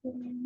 Control.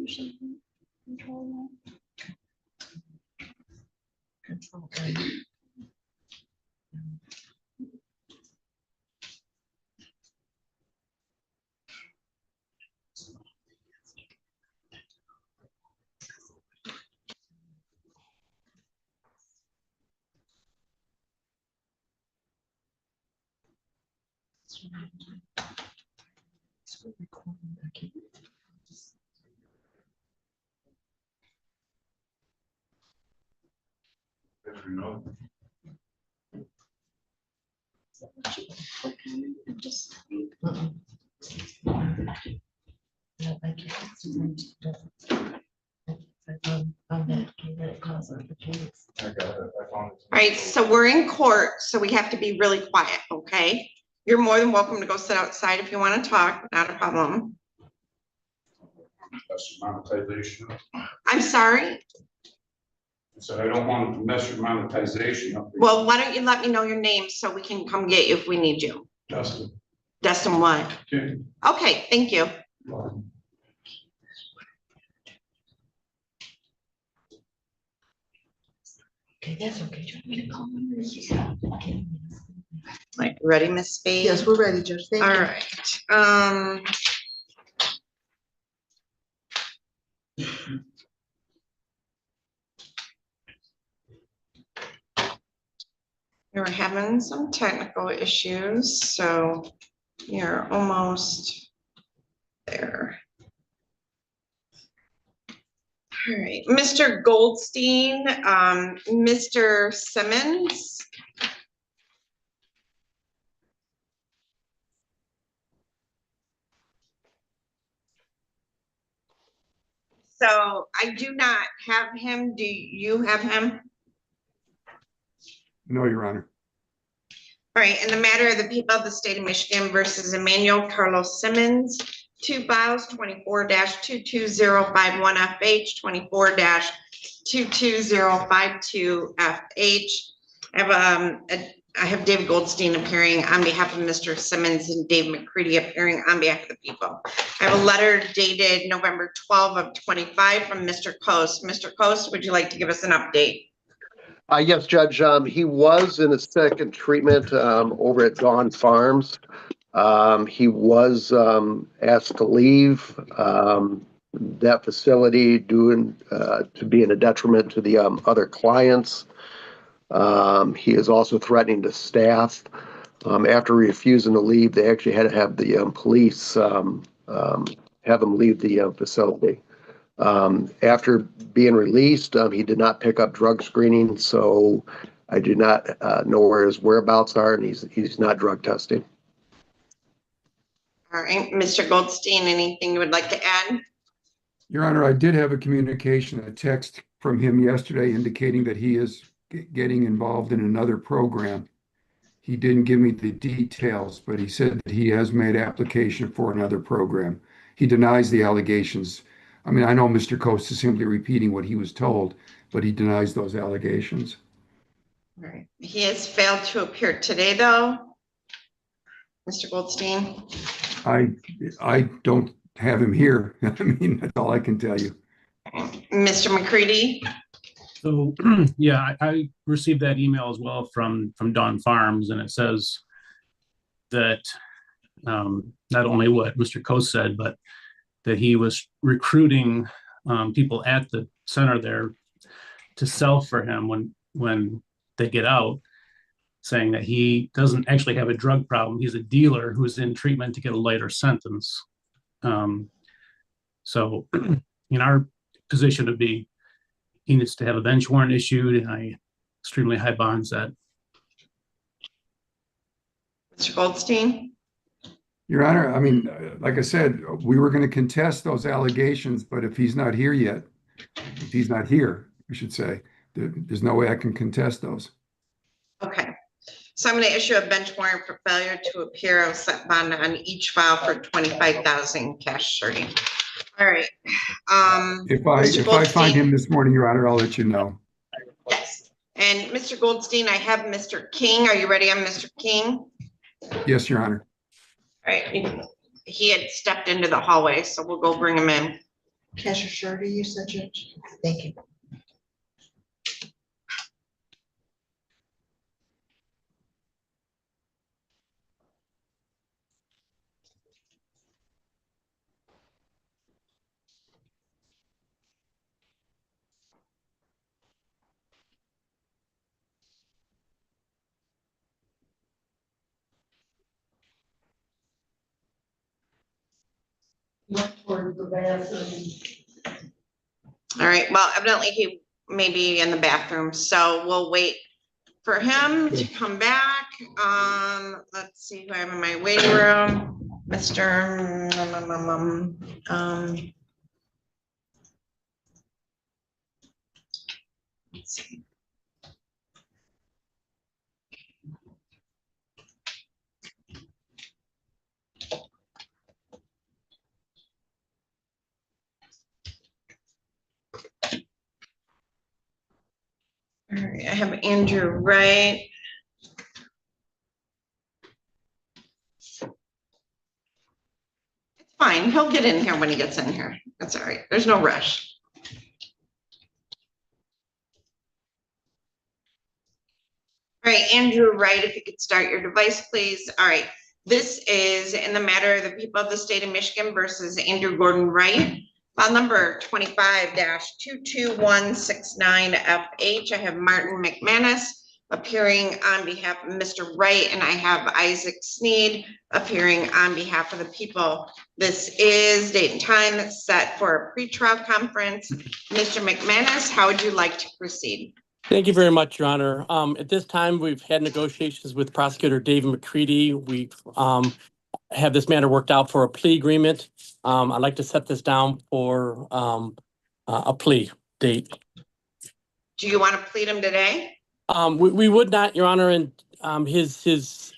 All right, so we're in court, so we have to be really quiet, okay? You're more than welcome to go sit outside if you want to talk, not a problem. That's monetization. I'm sorry? So I don't want to mess your monetization up. Well, why don't you let me know your name so we can come get you if we need you? Justin. Dustin what? Okay. Okay, thank you. Okay, that's okay. Do you want me to call him? Okay. Right, ready, Miss Spade? Yes, we're ready, Judge. Thank All you. right, we were having some technical issues, so you're almost there. All right, Mr. Goldstein, Mr. Simmons. So I do not have him. Do you have him? No, Your Honor. All right, in the matter of the people of the state of Michigan versus Emmanuel Carlos Simmons, 2 files 24-22051FH, 24-22052FH. I have David Goldstein appearing on behalf of Mr. Simmons and Dave McCready appearing on behalf of the people. I have a letter dated November 12 of 25 from Mr. Coast. Mr. Coast, would you like to give us an update? Yes, Judge. He was in a second treatment over at Dawn Farms. He was asked to leave that facility due to being a detriment to the other clients. He is also threatening to staff. After refusing to leave, they actually had to have the police have him leave the facility. After being released, he did not pick up drug screening, so I do not know where his whereabouts are, and he's not drug testing. All right, Mr. Goldstein, anything you would like to add? Your Honor, I did have a communication, a text from him yesterday indicating that he is getting involved in another program. He didn't give me the details, but he said that he has made application for another program. He denies the allegations. I mean, I know Mr. Coast is simply repeating what he was told, but he denies those allegations. All right, he has failed to appear today, though. Mr. Goldstein? I don't have him here. I mean, that's all I can tell you. Mr. McCready? So, yeah, I received that email as well from Dawn Farms, and it says that not only what Mr. Coase said, but that he was recruiting people at the center there to sell for him when they get out, saying that he doesn't actually have a drug problem. He's a dealer who's in treatment to get a lighter sentence. So in our position to be, he needs to have a bench warrant issued and extremely high bond set. Mr. Goldstein? Your Honor, I mean, like I said, we were going to contest those allegations, but if he's not here yet, if he's not here, we should say, there's no way I can contest those. Okay, so I'm going to issue a bench warrant for failure to appear. I'll set bond on each file for $25,000 cash surety. All right. If I find him this morning, Your Honor, I'll let you know. Yes. And Mr. Goldstein, I have Mr. King. Are you ready on Mr. King? Yes, Your Honor. All right. He had stepped into the hallway, so we'll go bring him in. Cashier Shirley, you said, Judge? Thank you. Went toward the bathroom. All right, well, evidently he may be in the bathroom, so we'll wait for him to come back. Let's see who I have in my waiting room. Mr. Let's see. All right, I have Andrew Wright. It's fine, he'll get in here when he gets in here. That's all right, there's no rush. All right, Andrew Wright, if you could start your device, please. All right, this is in the matter of the people of the state of Michigan versus Andrew Gordon Wright. File number 25-22169FH. I have Martin McManus appearing on behalf of Mr. Wright, and I have Isaac Sneed appearing on behalf of the people. This is date and time set for a pretrial conference. Mr. McManus, how would you like to proceed? Thank you very much, Your Honor. At this time, we've had negotiations with Prosecutor David McCready. We have this matter worked out for a plea agreement. I'd like to set this down for a plea date. Do you want to plead him today? We would not, Your Honor, and his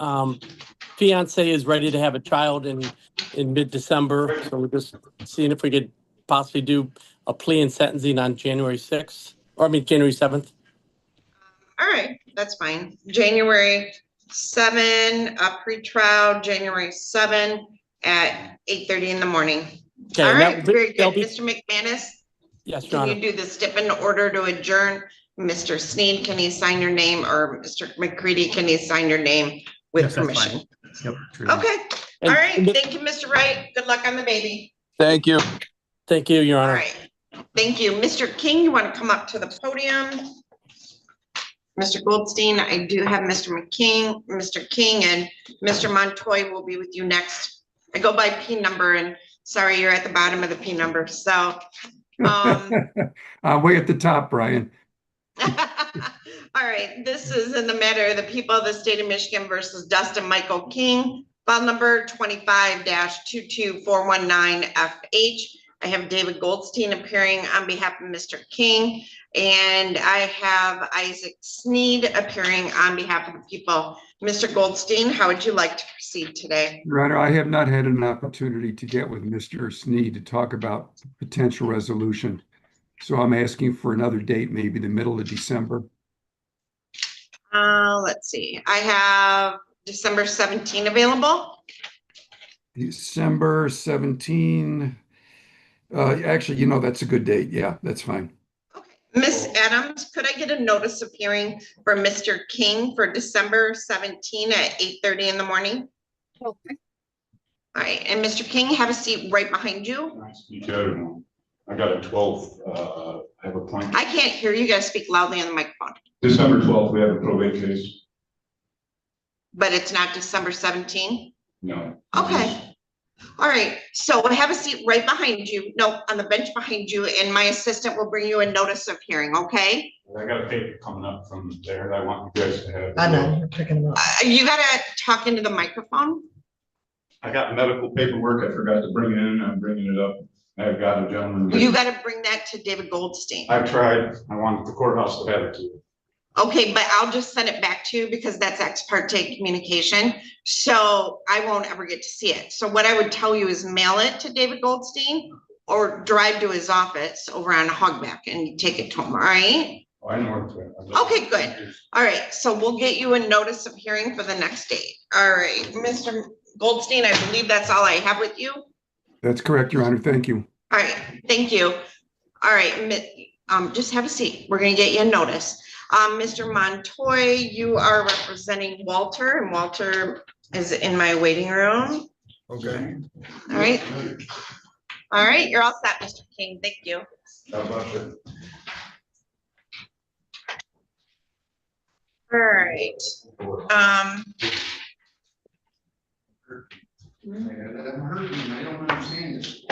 fiance is ready to have a child in mid-December. So we're just seeing if we could possibly do a plea and sentencing on January 6th, or January 7th. All right, that's fine. January 7, pre-trial, January 7 at 8:30 in the morning. Okay, All and right, very good. be- Mr. McManus, Yes, Your can Honor. you do the stipend order to adjourn? Mr. Sneed, can you sign your name, or Mr. McCready, can you sign your name with Yes, that's permission? fine. Yep. Okay, all And- right, thank you, Mr. Wright. Good luck on the baby. Thank you. Thank you, Your All Honor. right, thank you. Mr. King, you want to come up to the podium? Mr. Goldstein, I do have Mr. King, and Mr. Montoy will be with you next. I go by P number, and sorry, you're at the bottom of the P number, so. Way at the top, Brian. All right, this is in the matter of the people of the state of Michigan versus Dustin Michael King, file number 25-22419FH. I have David Goldstein appearing on behalf of Mr. King, and I have Isaac Sneed appearing on behalf of the people. Mr. Goldstein, how would you like to proceed today? Your Honor, I have not had an opportunity to get with Mr. Sneed to talk about potential resolution. So I'm asking for another date, maybe the middle of December. Let's see. I have December 17 available. December 17. Actually, that's a good date. Yeah, that's fine. Okay. Miss Adams, could I get a notice of hearing for Mr. King for December 17 at 8:30 in the morning? Okay. All right, and Mr. King, have a seat right behind you. Nice to meet you, everyone. I got a 12th, I have a point. I can't hear you guys speak loudly on the microphone, December 12th, we have a probate case. but it's not December 17. No. Okay. All right, so I have a seat right behind you, no, on the bench behind you, and my assistant will bring you a notice of hearing, okay? I got a paper coming up from there that I want you guys to have. I know, you're picking them up. You gotta talk into the microphone. I got medical paperwork. I forgot to bring it in. I'm bringing it up. I've got a gentleman. You gotta bring that to David Goldstein. I've tried. I want the courthouse to have it too. Okay, but I'll just send it back to you because that's ex parte communication. So I won't ever get to see it. So what I would tell you is mail it to David Goldstein or drive to his office over on Hogback and take it to him, all right? Oh, I know where it's at. Okay, good. All right, so we'll get you a notice of hearing for the next date. All right, Mr. Goldstein, I believe that's all I have with you. That's correct, Your Honor. Thank you. All right, thank you. All right, just have a seat. We're gonna get you a notice. Mr. Montoy, you are representing Walter, and Walter is in my waiting room. Okay. All right. All right, you're all set, Mr. King. Thank you. How about it? All right. I don't understand this.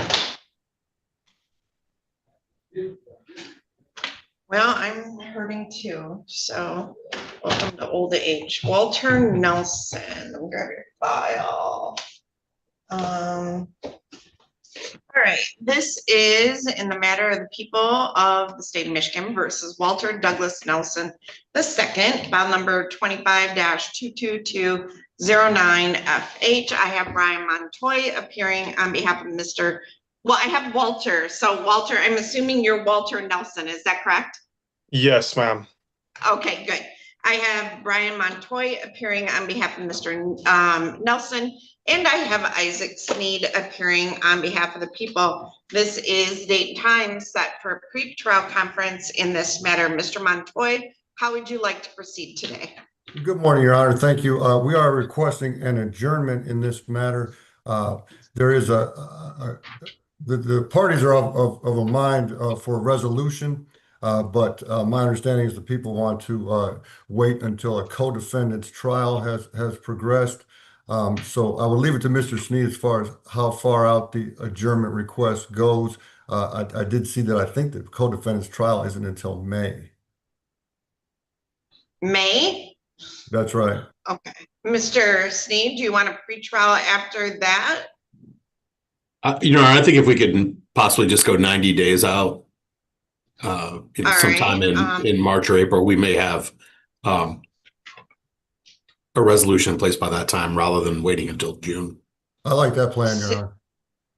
Well, I'm hurting too, so welcome to old age. Walter Nelson, let me grab your file. All right, this is in the matter of the people of the state of Michigan versus Walter Douglas Nelson II, file number 25-22209FH. I have Brian Montoy appearing on behalf of I have Walter. So Walter, I'm assuming you're Walter Nelson, is that correct? Yes, ma'am. Okay, good. I have Brian Montoy appearing on behalf of Mr. Nelson, and I have Isaac Sneed appearing on behalf of the people. This is date and time set for a pre-trial conference in this matter. Mr. Montoy, how would you like to proceed today? Good morning, Your Honor. Thank you. We are requesting an adjournment in this matter. There is the parties are of a mind for a resolution, but my understanding is the people want to wait until a co-defendant's trial has progressed. So I will leave it to Mr. Sneed as far as how far out the adjournment request goes. I did see that I think the co-defendant's trial isn't until May. May? That's right. Okay. Mr. Sneed, do you want a pre-trial after that? I think if we could possibly just go 90 days out, sometime in March or April, we may have a resolution in place by that time rather than waiting until June. I like that plan, Your Honor.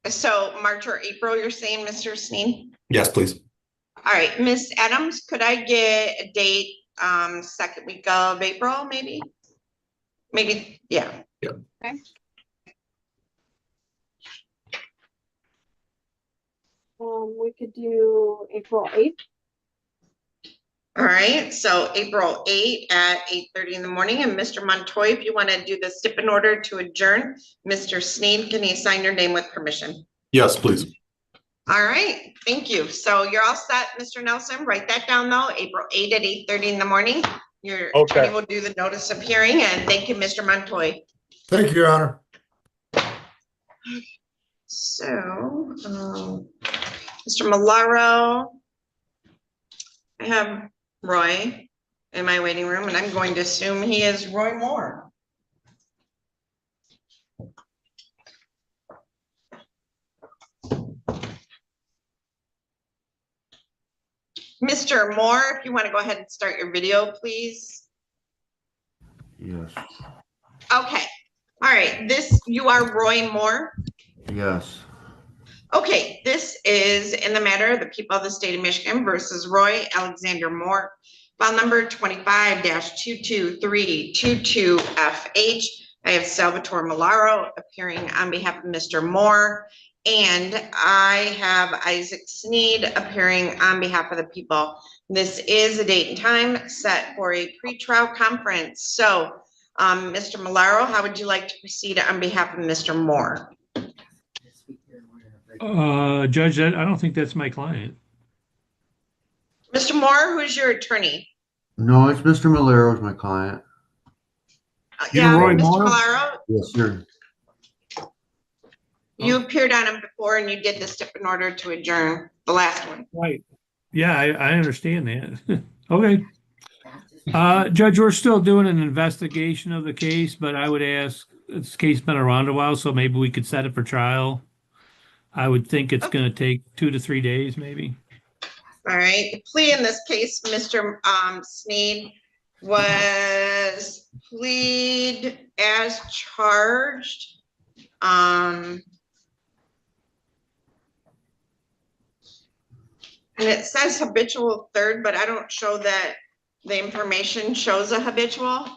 So March or April, you're saying, Mr. Sneed? Yes, please. All right, Miss Adams, could I get a date, second week of April, maybe? Maybe, yeah. Yeah. Okay. We could do April 8th. All right, so April 8th at 8:30 in the morning. And Mr. Montoy, if you want to do the stipend order to adjourn, Mr. Sneed, can you sign your name with permission? Yes, please. All right, thank you. So you're all set, Mr. Nelson. Write that down though, April 8th at 8:30 in the morning. Your attorney will do the notice of hearing, and thank you, Mr. Montoy. Thank you, Your Honor. So, Mr. Malaro, I have Roy in my waiting room, and I'm going to assume he is Roy Moore. Mr. Moore, if you want to go ahead and start your video, please. Yes. Okay. All right. You are Roy Moore? Yes. Okay. This is in the matter of the people of the state of Michigan versus Roy Alexander Moore, file number 25-22322FH. I have Salvatore Malaro appearing on behalf of Mr. Moore, and I have Isaac Sneed appearing on behalf of the people. This is a date and time set for a pretrial conference. So, Mr. Malaro, how would you like to proceed on behalf of Mr. Moore? Judge, I don't think that's my client. Mr. Moore, who's your attorney? No, it's Mr. Malero is my client. Yeah, Roy Mr. Moore? Malaro, Yes, sir. you appeared on him before and you did the stipend order to adjourn, the last one. Right. Yeah, I understand that. Okay. Judge, we're still doing an investigation of the case, but I would ask, this case been around a while, so maybe we could set it for trial. I would think it's going to take 2 to 3 days, maybe. All right, the plea in this case, Mr. Sneed, was plead as charged. And it says habitual third, but I don't show that the information shows a habitual.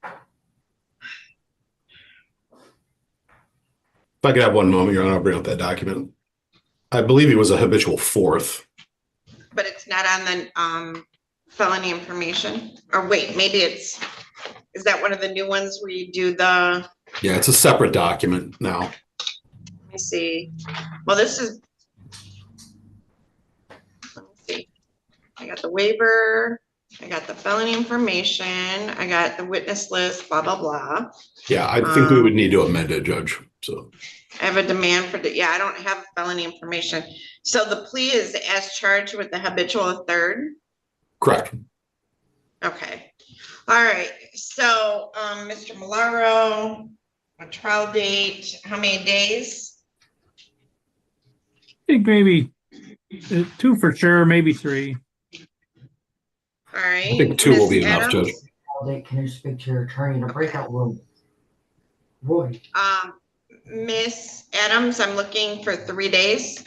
If I could have one moment, Your Honor, I'll bring up that document. I believe he was a habitual fourth. But it's not on the felony information, or wait, maybe is that one of the new ones where you do the, Yeah, it's a separate document now. let me see. Well, this is, let me see. I got the waiver, I got the felony information, I got the witness list, blah, blah, blah. Yeah, I think we would need to amend it, Judge. So I have a demand for the, yeah, I don't have felony information. So the plea is as charged with the habitual third? correct. Okay. All right. So, Mr. Malaro, a trial date, how many days? I think maybe 2 for sure, maybe 3. All right. I think 2 will be Ms. enough, Adams? Judge. Can you speak to your attorney in a breakout room? Roy. Miss Adams, I'm looking for 3 days.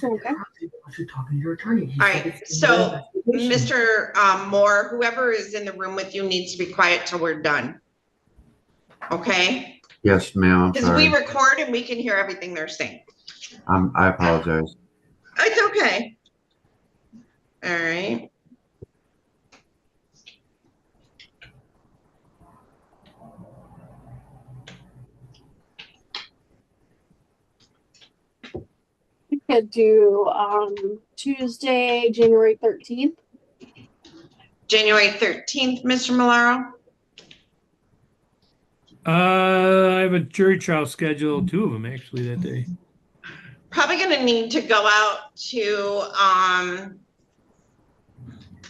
Okay. You talking to your attorney. All right. So, Mr. Moore, whoever is in the room with you needs to be quiet till we're done. Okay? Yes, ma'am, I'm Because we sorry. record and we can hear everything they're saying. I apologize. It's okay. All right. We could do Tuesday, January 13th. January 13th, Mr. Malaro? I have a jury trial scheduled, 2 of them actually that day. Probably gonna need to go out to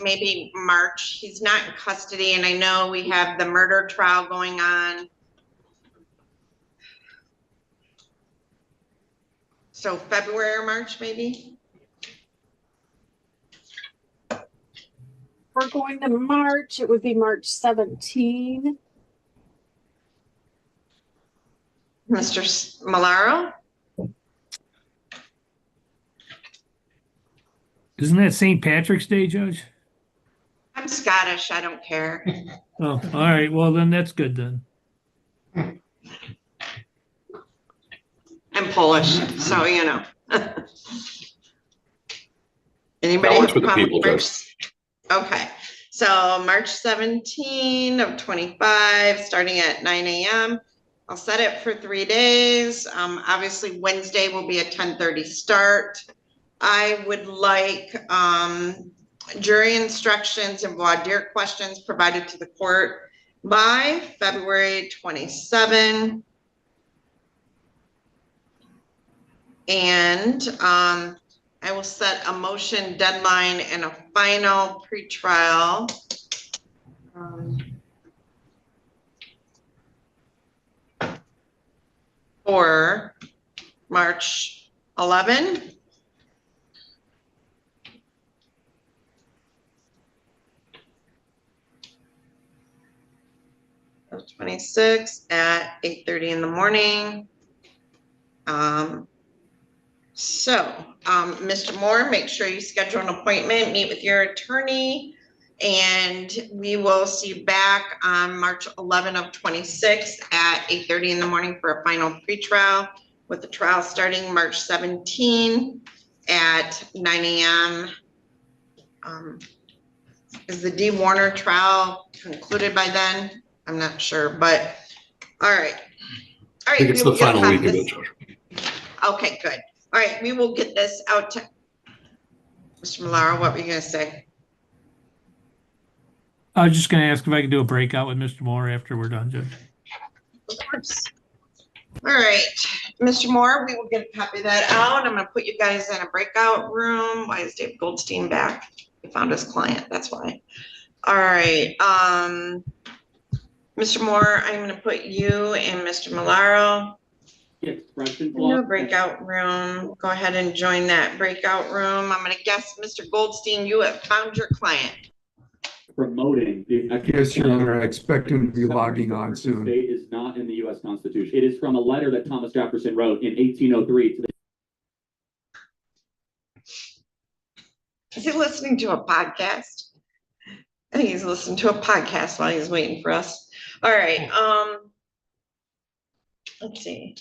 maybe March. He's not in custody, and I know we have the murder trial going on. So February or March, maybe? We're going to March. It would be March 17. Mr. Malaro? Isn't that St. Patrick's Day, Judge? I'm Scottish, I don't care. Oh, all right. Well, then that's good then. I'm Polish, so you know. Anybody? That works with the have a people, problem? Judge. Okay, so March 17 of 25, starting at 9 a.m. I'll set it for 3 days. Obviously Wednesday will be a 10:30 start. I would like jury instructions and voir dire questions provided to the court by February 27. And I will set a motion deadline and a final pretrial. For March 11. Of 26 at 8:30 in the morning. Mr. Moore, make sure you schedule an appointment, meet with your attorney, and we will see you back on March 11 of 26 at 8:30 in the morning for a final pretrial, with the trial starting March 17 at 9 a.m. Is the D. Warner trial concluded by then? I'm not sure, but all right. All I think right. it's the final week of it, Judge. Okay, good. All right, we will get this out to Mr. Malaro. What were you gonna say? I was just going to ask if I could do a breakout with Mr. Moore after we're done, Judge. Of course. All right, Mr. Moore, we will get a copy of that out. I'm gonna put you guys in a breakout room. Why is Dave Goldstein back? He found his client, that's why. All right, Mr. Moore, I'm gonna put you and Mr. Malaro in a breakout room. Go ahead and join that breakout room. I'm gonna guess, Mr. Goldstein, you have found your client. Promoting the Yes, Your Honor, I expect him to be logging on soon. state is not in the U.S. Constitution. It is from a letter that Thomas Jefferson wrote in 1803 to the. Is he listening to a podcast? I think he's listening to a podcast while he's waiting for us. All right, let's see.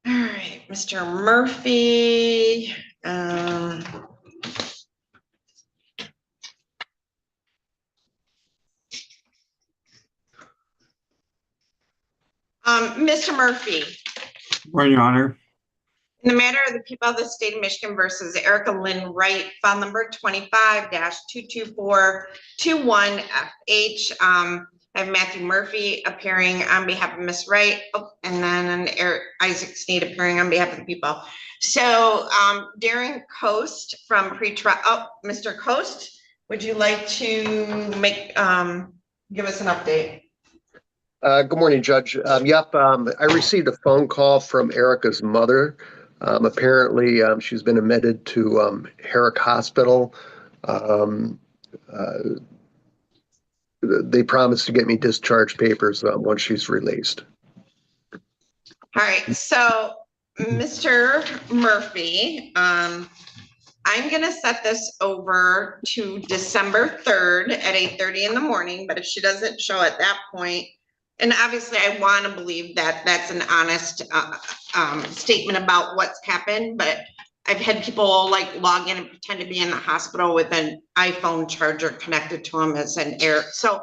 All right. Mr. Murphy, Mr. Murphy, Morning, Your Honor. in the matter of the people of the state of Michigan versus Erica Lynn Wright, file number 25-22421FH. I have Matthew Murphy appearing on behalf of Ms. Wright, and then Isaac Sneed appearing on behalf of the people. So Darren Coast from pre-trial, Mr. Coast, would you like to make give us an update? Good morning, Judge. I received a phone call from Erica's mother. Apparently, she's been admitted to Herrick Hospital. They promised to get me discharge papers once she's released. All right, so Mr. Murphy, I'm gonna set this over to December 3rd at 8:30 in the morning, but if she doesn't show at that point, and obviously I want to believe that that's an honest statement about what's happened, but I've had people like log in and pretend to be in the hospital with an iPhone charger connected to them as an air. So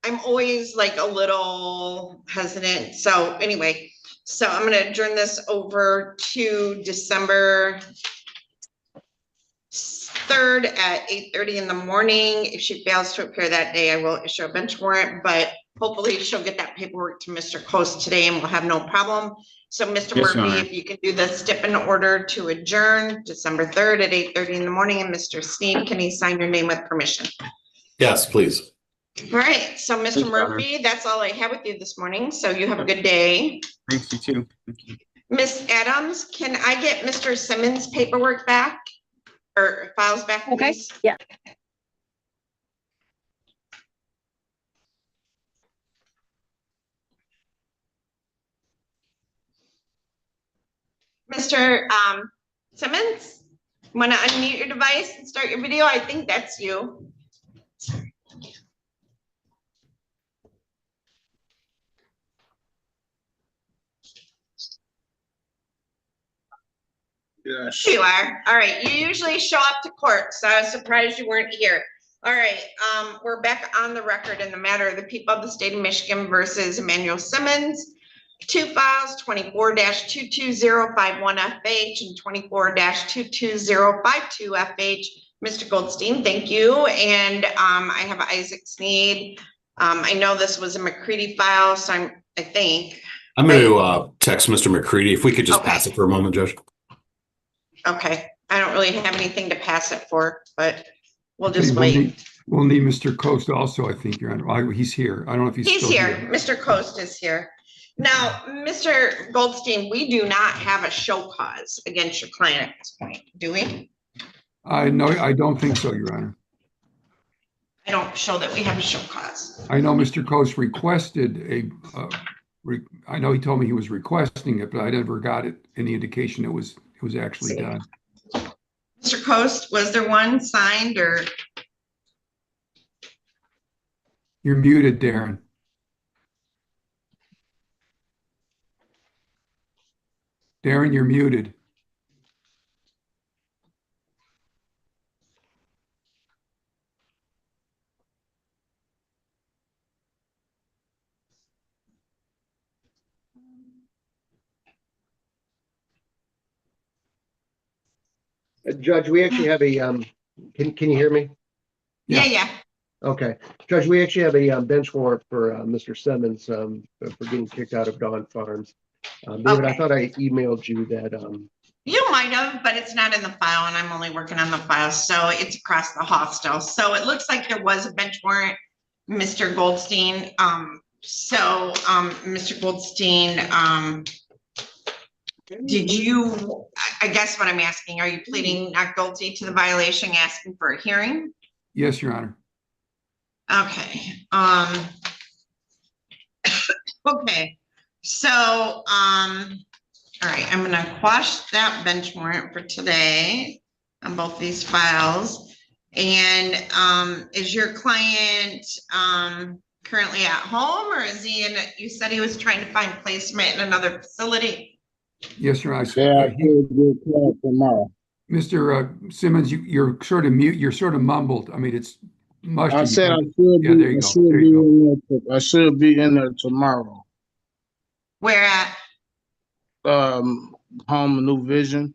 I'm always like a little hesitant. So anyway, so I'm going to adjourn this over to December 3rd at 8:30 in the morning. If she fails to appear that day, I will issue a bench warrant, but hopefully she'll get that paperwork to Mr. Coast today and we'll have no problem. So Mr. Yes, Murphy, Your Honor. if you can do the stip in order to adjourn December 3rd at 8:30 in the morning, and Mr. Sneed, can he sign your name with permission? Yes, please. All right, so Mr. Thanks, Your Honor. Murphy, that's all I have with you this morning. So you have a good day. Thanks, you too. Thank you. Miss Adams, can I get Mr. Simmons' paperwork back or files back, Okay, please? yeah. Mr. Simmons, want to unmute your device and start your video? I think that's you. Yes. You are. All right. You usually show up to court, so I was surprised you weren't here. All right. We're back on the record in the matter of the people of the state of Michigan versus Emmanuel Simmons. Two files, 24-22051FH and 24-22052FH. Mr. Goldstein, thank you. And I have Isaac Sneed. I know this was a McCready file, so I think. I'm going to text Mr. McCready if we could just Okay. pass it for a moment, Judge. Okay, I don't really have anything to pass it for, but we'll just Okay, wait. We'll need Mr. Coast also, I think, Your Honor. He's here. I don't know if he's He's still here. Mr. Coast is here. Now, Mr. Goldstein, we do not have a show cause against your client at this point, do we? I don't think so, Your Honor. I don't show that we have a show cause. I know Mr. Coast requested I know he told me he was requesting it, but I never got any indication it was actually done. Mr. Coast, was there one signed or? You're muted, Darren. Darren, you're muted. Judge, we actually have a, can you hear me? Yeah. Okay. Judge, we actually have a bench warrant for Mr. Simmons for getting kicked out of Dawn Farms. David, I Okay. thought I emailed you that. You might have, but it's not in the file and I'm only working on the file, so it's across the hall. So it looks like there was a bench warrant, Mr. Goldstein. Mr. Goldstein, did you, I guess what I'm asking, are you pleading not guilty to the violation, asking for a hearing? Yes, Your Honor. Okay. Okay. So, all right, I'm gonna quash that bench warrant for today on both these files. And is your client currently at home, or is he in, you said he was trying to find placement in another facility? Yes, Your Honor. Yeah, I should be called tomorrow. Mr. Simmons, you're sort of mute. You're sort of mumbled. I mean, it's mushy. I You said I can't- should Yeah, be. there you I go. should There be you go. in there. I should be in there tomorrow. Where at? Home New Vision.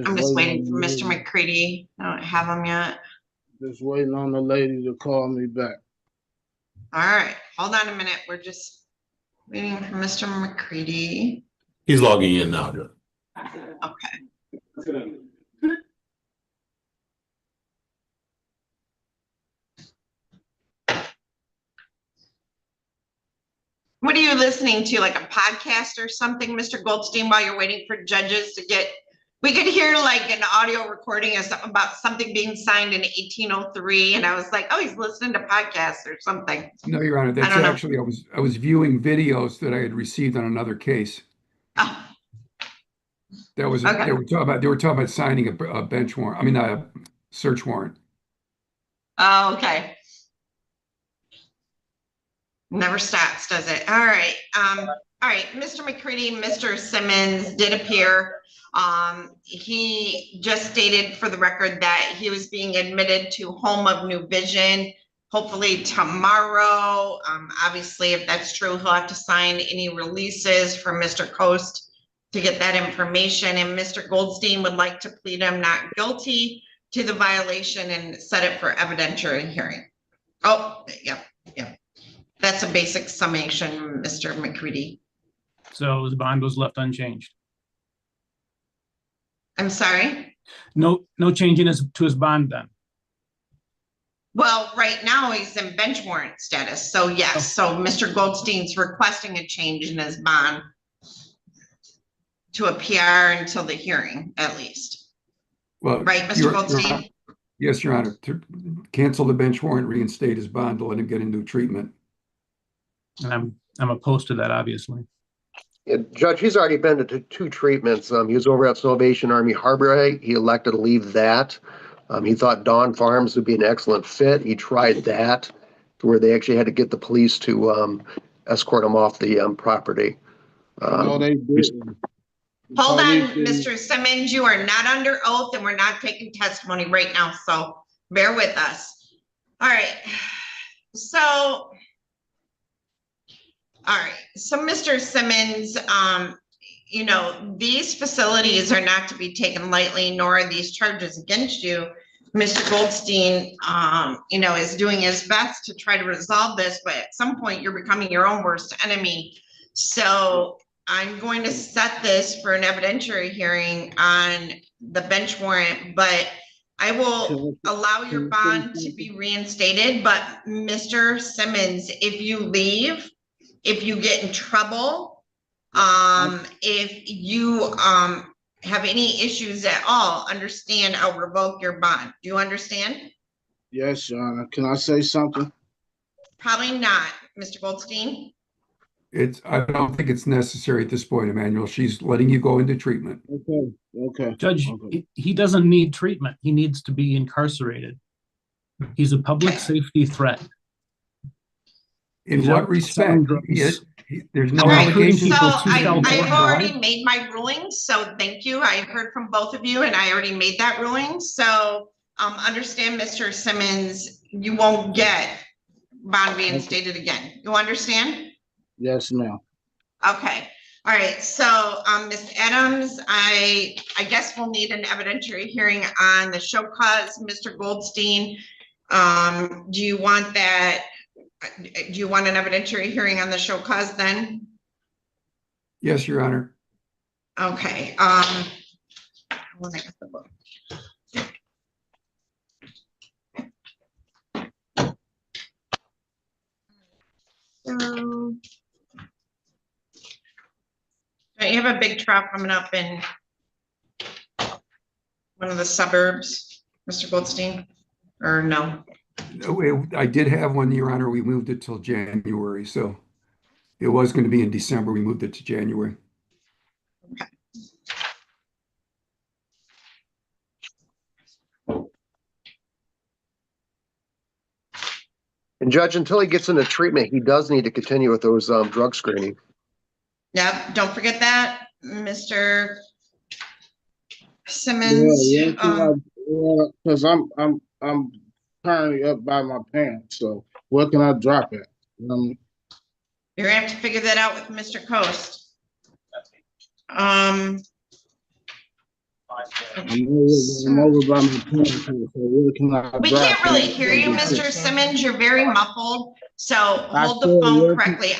I'm just waiting for on the Mr. lady- McCready. I don't have him yet. Just waiting on the lady to call me back. All right, hold on a minute. We're just waiting for Mr. McCready. He's logging in now. Joe. Okay. What are you listening to, like a podcast or something, Mr. Goldstein, while you're waiting for judges to get, we could hear like an audio recording of something about something being signed in 1803, and I was like, oh, he's listening to podcasts or something. No, Your Honor, that's don't know. actually, I was viewing videos that I had received on another case. Oh, That was, Okay. they were talking about signing a bench warrant, I mean, a search warrant. oh, okay. Never stops, does it? All right. All right, Mr. McCready, Mr. Simmons did appear. He just stated for the record that he was being admitted to Home of New Vision, hopefully tomorrow. Obviously, if that's true, he'll have to sign any releases from Mr. Coast to get that information. And Mr. Goldstein would like to plead him not guilty to the violation and set it for evidentiary hearing. Oh, yep. That's a basic summation, Mr. McCready. So the bond was left unchanged. I'm sorry. No changing to his bond then. Well, right now he's in bench warrant status. So yes, so Mr. Goldstein's requesting a change in his bond to a PR until the hearing, at least. Well, Right, Mr. Goldstein? Yes, Your Honor, to cancel the bench warrant, reinstate his bond to let him get into treatment. And I'm opposed to that, obviously. Yeah, Judge, he's already been to two treatments. He was over at Salvation Army Harbor. He elected to leave that. He thought Dawn Farms would be an excellent fit. He tried that, to where they actually had to get the police to escort him off the property. No, they didn't. Hold on, Police didn't. Mr. Simmons, you are not under oath and we're not taking testimony right now, so bear with us. All right, so, Mr. Simmons, you know, these facilities are not to be taken lightly, nor are these charges against you. Mr. Goldstein, you know, is doing his best to try to resolve this, but at some point you're becoming your own worst enemy. So I'm going to set this for an evidentiary hearing on the bench warrant, but I will allow your bond to be reinstated. But Mr. Simmons, if you leave, if you get in trouble, if you have any issues at all, understand I'll revoke your bond. Do you understand? Yes, Your Honor. Can I say something? Probably not, Mr. Goldstein. I don't think it's necessary at this point, Emmanuel. She's letting you go into treatment. Okay. Judge, he doesn't need treatment. He needs to be incarcerated. He's a public safety threat. In He's what out respect? selling drugs. There's no All right, allegations. so people to sell I've drugs. already made my ruling, so thank you. I heard from both of you and I already made that ruling. So understand, Mr. Simmons, you won't get bond reinstated again. You understand? Yes, ma'am. Okay. All right. So Ms. Adams, I guess we'll need an evidentiary hearing on the show cause. Mr. Goldstein, do you want that? Do you want an evidentiary hearing on the show cause then? Yes, Your Honor. Okay. When I get the book. So, don't you have a big trial coming up in one of the suburbs, Mr. Goldstein, or no? I did have one, Your Honor. We moved it till January, so it was going to be in December. We moved it to January. Okay. And Judge, until he gets into treatment, he does need to continue with those drug screening. Yep, don't forget that, Mr. Simmons. Because I'm currently up by my parents. So where can I drop it? You're gonna have to figure that out with Mr. Coast. Um, I'm over by my parents. So where can I we drop can't really it? hear you, Mr. Simmons. You're very muffled. So hold the said, phone where can- correctly.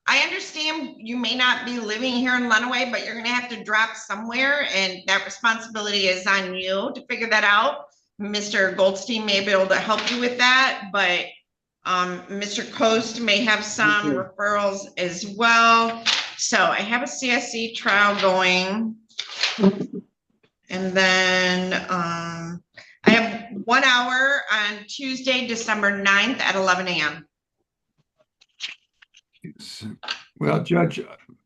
I understand you may not be living here in Lenawee, but you're gonna have to drop somewhere, and that responsibility is on you to figure that out. Mr. Goldstein may be able to help you with that, but Mr. Coast may have some referrals as well. So I have a CSE trial going. And then I have 1 hour on Tuesday, December 9th at 11 a.m. Well, Judge,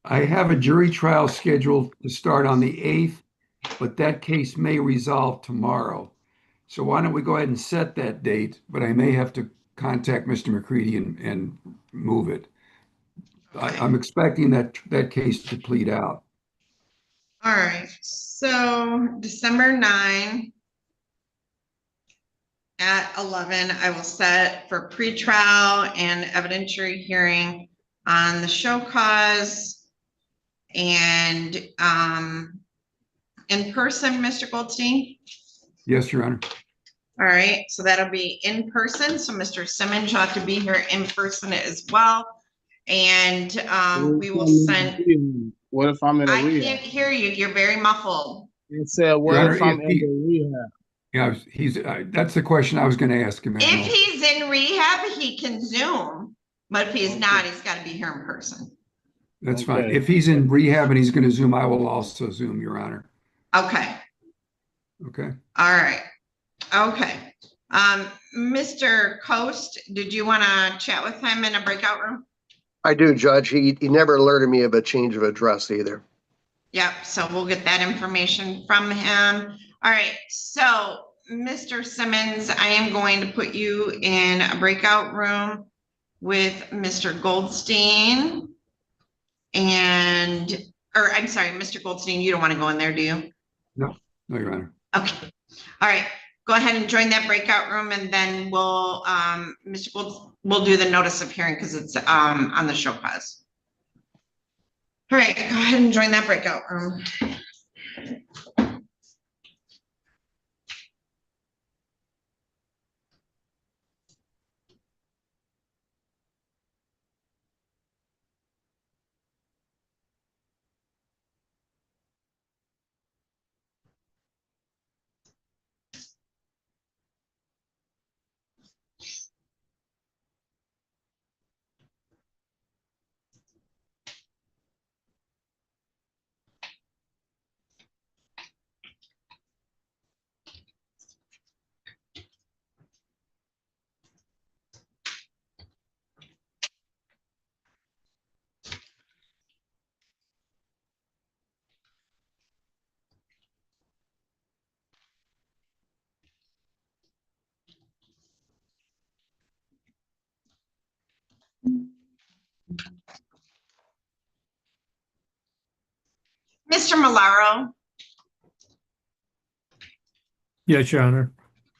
I have a jury trial scheduled to start on the 8th, but that case may resolve tomorrow. So why don't we go ahead and set that date, but I may have to contact Mr. McCready and move it. I'm expecting that case to plead out. All right, so December 9 at 11, I will set for pretrial and evidentiary hearing on the show cause and in person, Mr. Goldstein. Yes, Your Honor. All right, so that'll be in person. So Mr. Simmons, you'll have to be here in person as well. And we will send. What if I'm in a I rehab? can't hear you. You're very muffled. It said, what Your if Honor, I'm in the rehab? Yeah, he's, that's the question I was going to ask him. If he's in rehab, he can Zoom, but if he's not, he's got to be here in person. That's fine. If he's in rehab and he's going to Zoom, I will also Zoom, Your Honor. Okay. Okay. All right. Okay. Mr. Coast, did you want to chat with him in a breakout room? I do, Judge. He never alerted me of a change of address either. Yep, so we'll get that information from him. All right, so Mr. Simmons, I am going to put you in a breakout room with Mr. Goldstein. And, or I'm sorry, Mr. Goldstein, you don't want to go in there, do you? No, Your Honor. Okay, all right, go ahead and join that breakout room and then we'll, Mr. Gold, we'll do the notice of hearing because it's on the show cause. All right, go ahead and join that breakout room. Mr. Malaro, Yes, Your Honor.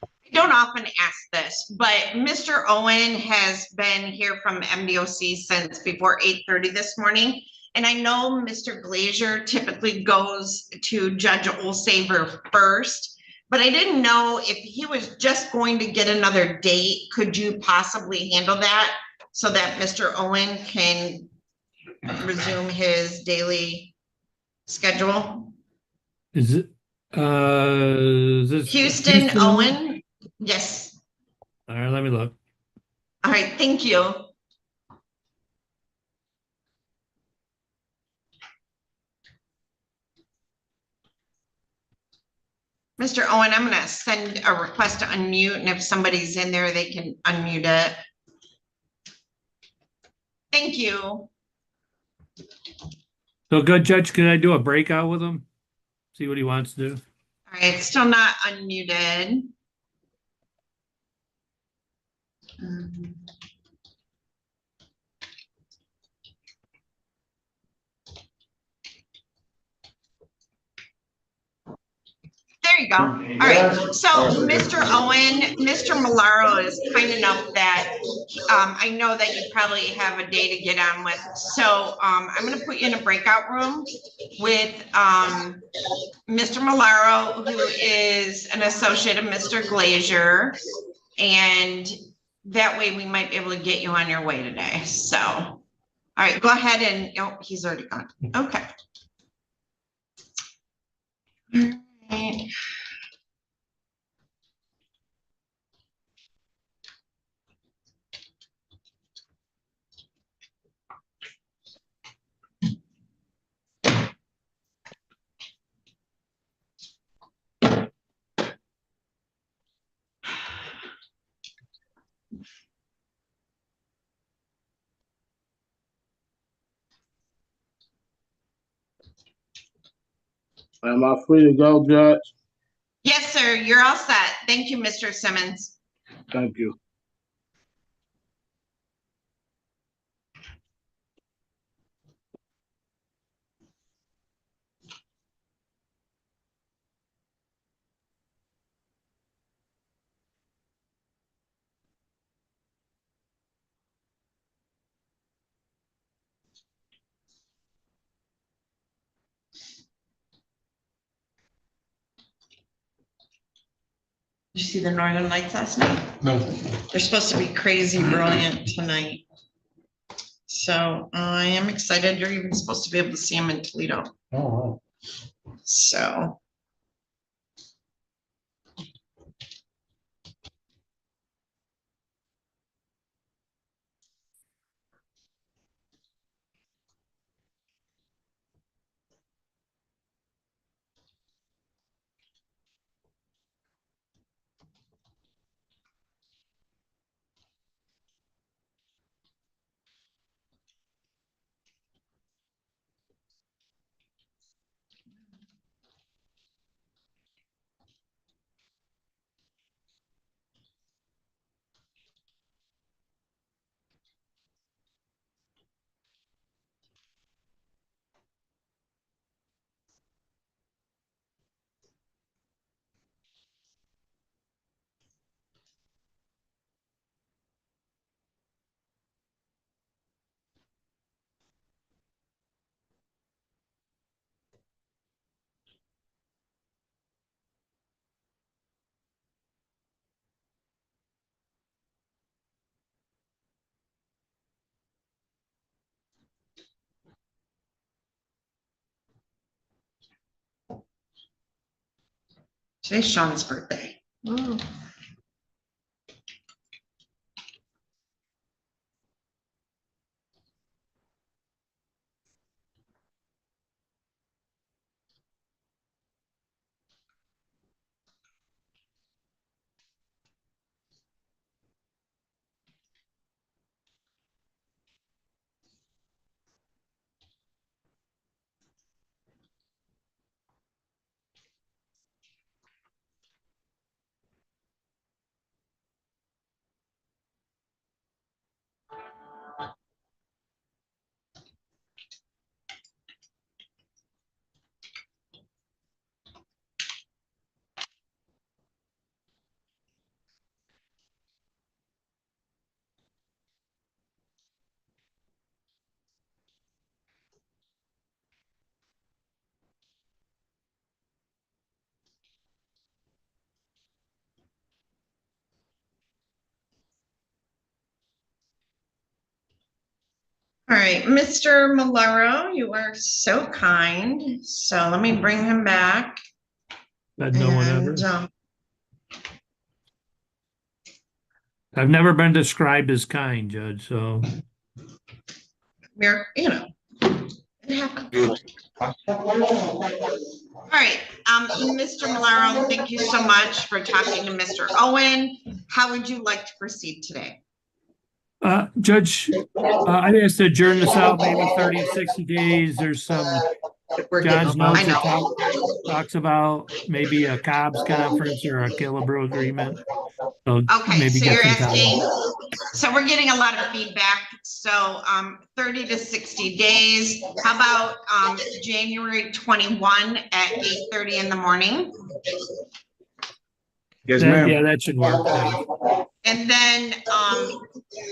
I don't often ask this, but Mr. Owen has been here from MDOC since before 8:30 this morning. And I know Mr. Glazier typically goes to Judge Olsaver first, but I didn't know if he was just going to get another date. Could you possibly handle that so that Mr. Owen can resume his daily schedule? Is it, is this? Houston Owen? Yes. All right, let me look. All right, thank you. Mr. Owen, I'm gonna send a request to unmute, and if somebody's in there, they can unmute it. Thank you. So good, Judge, can I do a breakout with him? See what he wants to do? All right, still not unmuted. There you go. All right. So Mr. Owen, Mr. Malaro is kind enough that I know that you probably have a day to get on with. So I'm going to put you in a breakout room with Mr. Malaro, who is an associate of Mr. Glazier. And that way we might be able to get you on your way today. So, all right, go ahead and, oh, he's already gone. Okay. All right. Am I free to go, Judge? Yes, sir. You're all set. Thank you, Mr. Simmons. Thank you. Did you see the Northern Lights last night? No. They're supposed to be crazy brilliant tonight. So I am excited. You're even supposed to be able to see them in Toledo. Oh, wow. So. Today's Sean's birthday. Oh. All right, Mr. Malaro, you are so kind. So let me bring him back. But no one ever. And, I've never been described as kind, Judge, so. we're, you know, it happens. All right, Mr. Malaro, thank you so much for talking to Mr. Owen. How would you like to proceed today? Judge, I'd ask to adjourn this out maybe 30 to 60 days. There's some John's notes that talks about maybe a Cobb's conference or a Killebrew agreement. So Okay, maybe so get you're some time. asking So we're getting a lot of feedback. So 30 to 60 days. How about January 21 at 8:30 in the morning? Yes, Yeah, ma'am. that should work. Judge. And then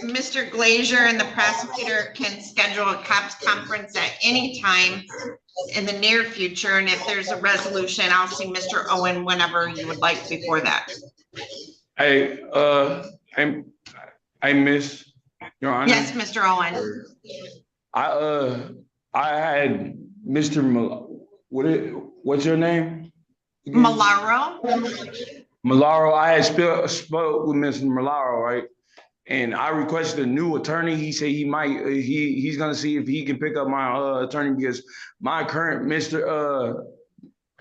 Mr. Glazier and the prosecutor can schedule a cops conference at any time in the near future. And if there's a resolution, I'll see Mr. Owen whenever you would like before that. I miss Your Honor. Yes, Mr. Owen. I had Mr. What's your name? Malaro. Malaro. I had spoke with Mr. Malaro, right? And I requested a new attorney. He said he's gonna see if he can pick up my attorney because my current Mr.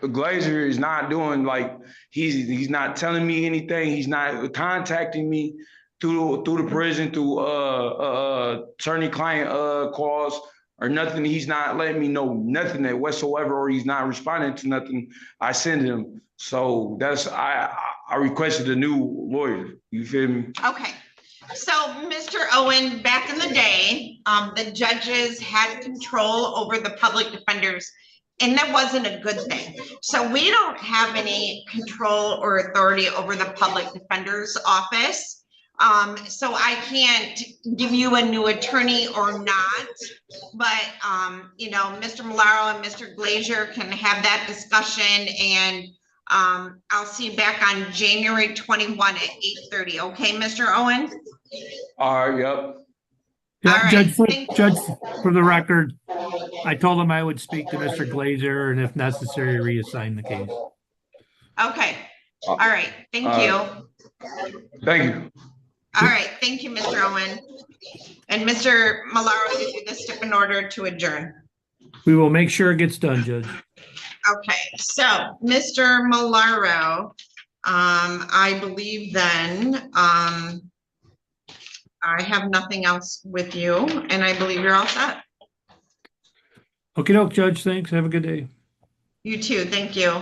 Glazer is not doing like he's not telling me anything. He's not contacting me through the prison through attorney-client calls or nothing. He's not letting me know nothing whatsoever, or he's not responding to nothing I send him. So that's I requested a new lawyer. You feel me? Okay. So, Mr. Owen, back in the day, the judges had control over the public defenders, and that wasn't a good thing. So we don't have any control or authority over the public defender's office. So I can't give you a new attorney or not, but you know, Mr. Malaro and Mr. Glazier can have that discussion, and I'll see you back on January 21 at 8:30. Okay, Mr. Owen? All right, yep. Yeah, All right, Judge, for the record, I told him I would speak to Mr. Glazer and if necessary, reassign the case. Okay. All right. Thank you. Thank you. All right. Thank you, Mr. Owen. And Mr. Malaro, you do the step in order to adjourn. We will make sure it gets done, Judge. Okay. So, Mr. Malaro, I believe then, I have nothing else with you, and I believe you're all set. Okay, doke, Judge. Thanks. Have a good day. You too. Thank you.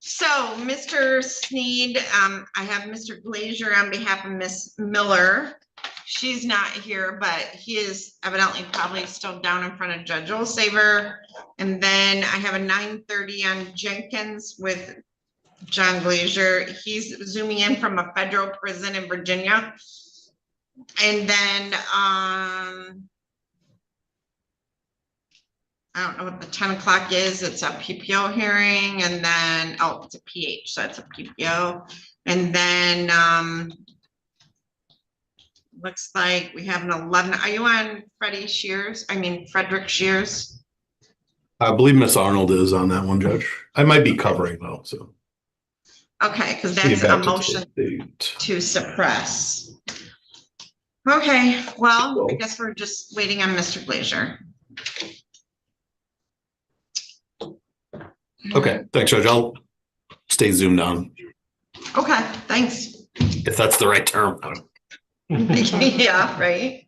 So, Mr. Sneed, I have Mr. Glazier on behalf of Miss Miller. She's not here, but he is evidently probably still down in front of Judge Olsaver. And then I have a 9:30 on Jenkins with John Glazier. He's zooming in from a federal prison in Virginia. And then I don't know what the 10 o'clock is. It's a PPO hearing, and then it's a PH, so it's a PPO. And then looks like we have an 11. Are you on Frederick Shears? I believe Miss Arnold is on that one, Judge. I might be covering though, so. Okay, because that's a motion to suppress. Okay, well, I guess we're just waiting on Mr. Glazier. Okay, thanks, Judge. I'll stay zoomed on, Okay, thanks. if that's the right term. Yeah, right.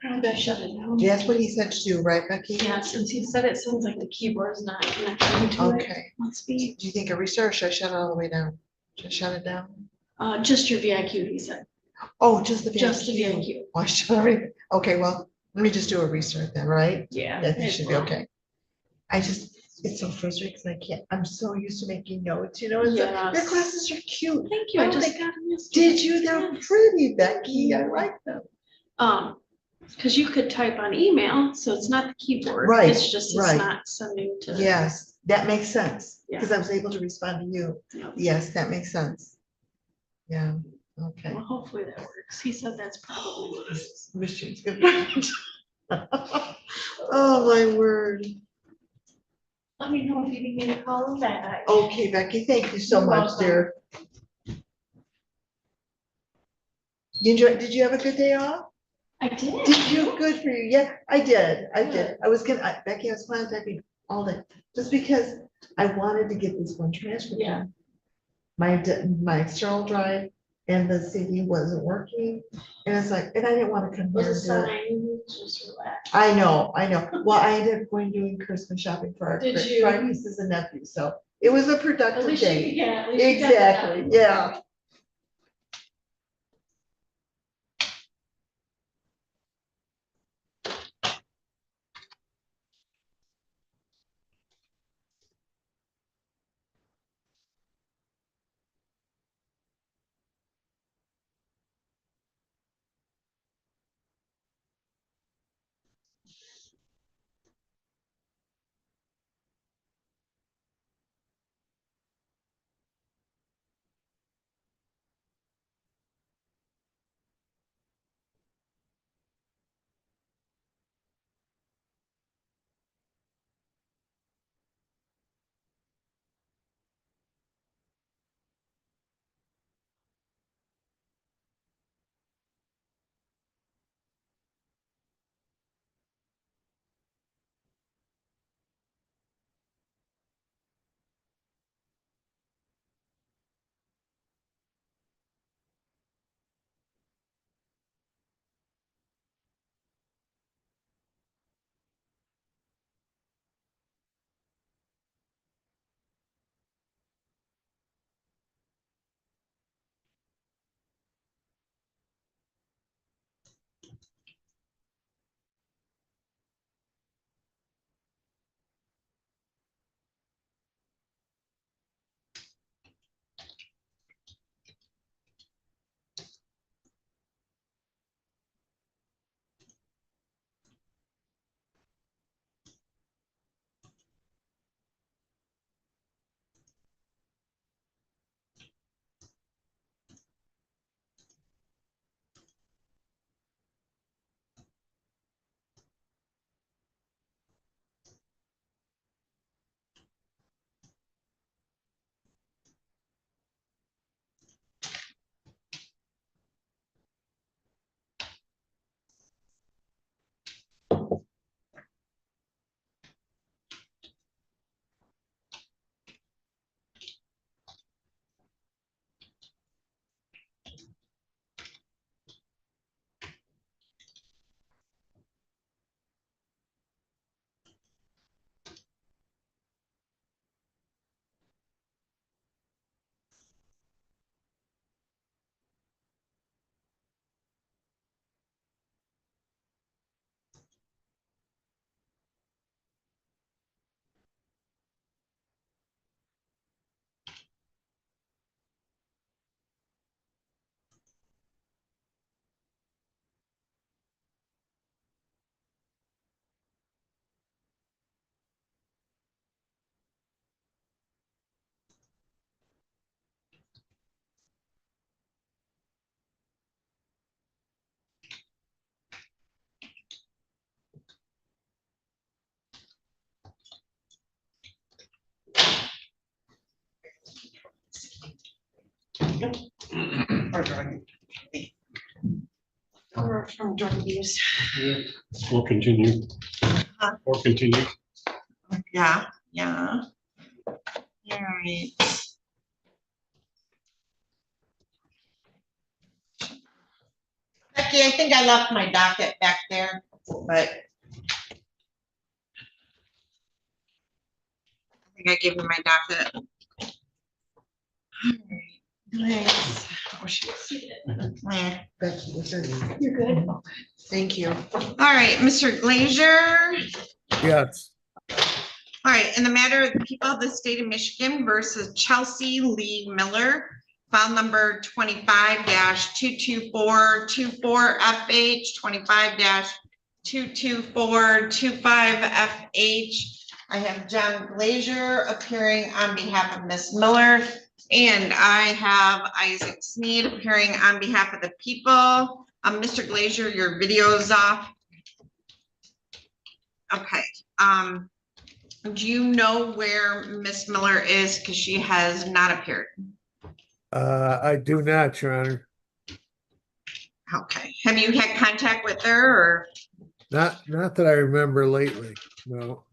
Probably shut it down. That's what he said to do, right, Becky? Yeah, since he said it sounds like the keyboard's not connected to it. Okay. Must be. Do you think a restart, or should I shut it all the way down? Should I shut it down? Just your VIQ, he said. Oh, just the VIQ. Just the VIQ. Oh, I should already, okay, well, let me just do a restart then, right? Yeah. I think it it should be will. okay. It's so frustrating because I can't, I'm so used to making notes, you know, and so- Yes. their classes are cute. Thank you. I Oh, just they- got them yesterday. Did you? They're Yes. pretty, Becky. I like them. Because you could type on email, so it's not the keyboard. Right, It's just, it's right. not sending to. Yes, that makes sense, Yeah. because I was able to respond to you. Yeah. Yes, that makes sense. Yeah, okay. Well, hopefully that works. He said that's probably what it is. Machine's good. Oh, my word. Let me know if you need me to call him back. Okay, Becky, thank you so You're much, welcome. dear. Did you have a good day off? I did. Did you? Good for you. Yeah, I did. I was Becky, I was planning on typing all day, just because I wanted to get this one transcript. Yeah. done. My external drive and the CD wasn't working, and it's like, and I didn't want to come here. Was a and do it. sign, just relax. I know. Well, I ended up going doing Christmas shopping for Did you? my nieces and nephews, so it was a At productive least you, day. yeah. At least you got that Exactly, done. yeah. Or from drug use. We'll continue. Huh? Or continue. Yeah, yeah. All right. Becky, I think I left my docket back there, but I think I gave you my docket. Nice. Oh, shoot. Meh. Becky, is there? You're good. Thank you. All right, Mr. Glazier. Yes. All right, in the matter of the people of the state of Michigan versus Chelsea Lee Miller, file number 25-22424FH, 25-22425FH. I have John Glazier appearing on behalf of Miss Miller, and I have Isaac Sneed appearing on behalf of the people. Mr. Glazier, your video's off. Okay. Do you know where Miss Miller is? Because she has not appeared. I do not, Your Honor. Okay. Have you had contact with her or? Not that I remember lately, no.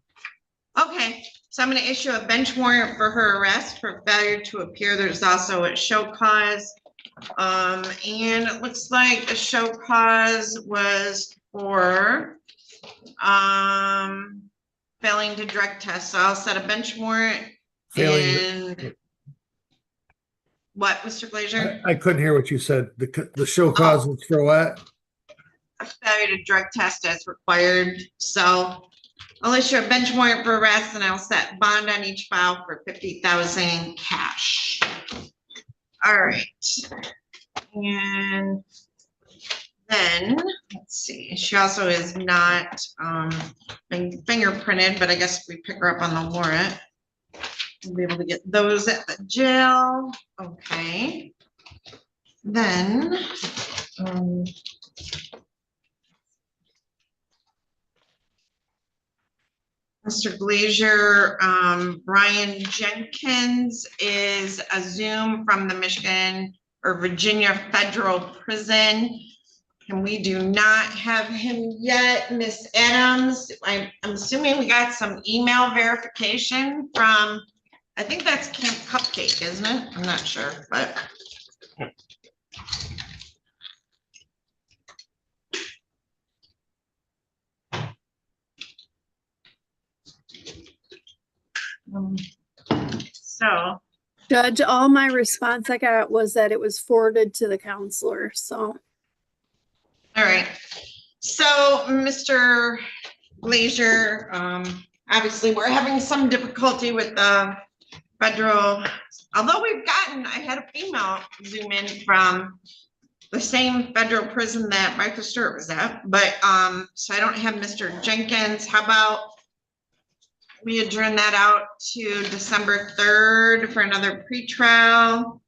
Okay, so I'm going to issue a bench warrant for her arrest for failure to appear. There's also a show cause. And it looks like the show cause was for failing to drug test. So I'll set a bench warrant. And what, Mr. Glazier? I couldn't hear what you said. The show cause was for what? A failure to drug test as required. So I'll issue a bench warrant for arrest and I'll set bond on each file for 50,000 cash. All right. And then let's see, she also is not been fingerprinted, but I guess if we pick her up on the warrant, we'll be able to get those at the jail. Okay. Then Mr. Glazier, Brian Jenkins is a Zoom from the Michigan or Virginia Federal Prison. And we do not have him yet. Miss Adams, I'm assuming we got some email verification from, I think that's Camp Cupcake, isn't it? I'm not sure, but. So. Judge, all my response I got was that it was forwarded to the counselor, so. All right, so Mr. Glazier, obviously we're having some difficulty with the federal, although I had a female Zoom in from the same federal prison that Martha Stewart was at, but so I don't have Mr. Jenkins. How about we adjourn that out to December 3rd for another pretrial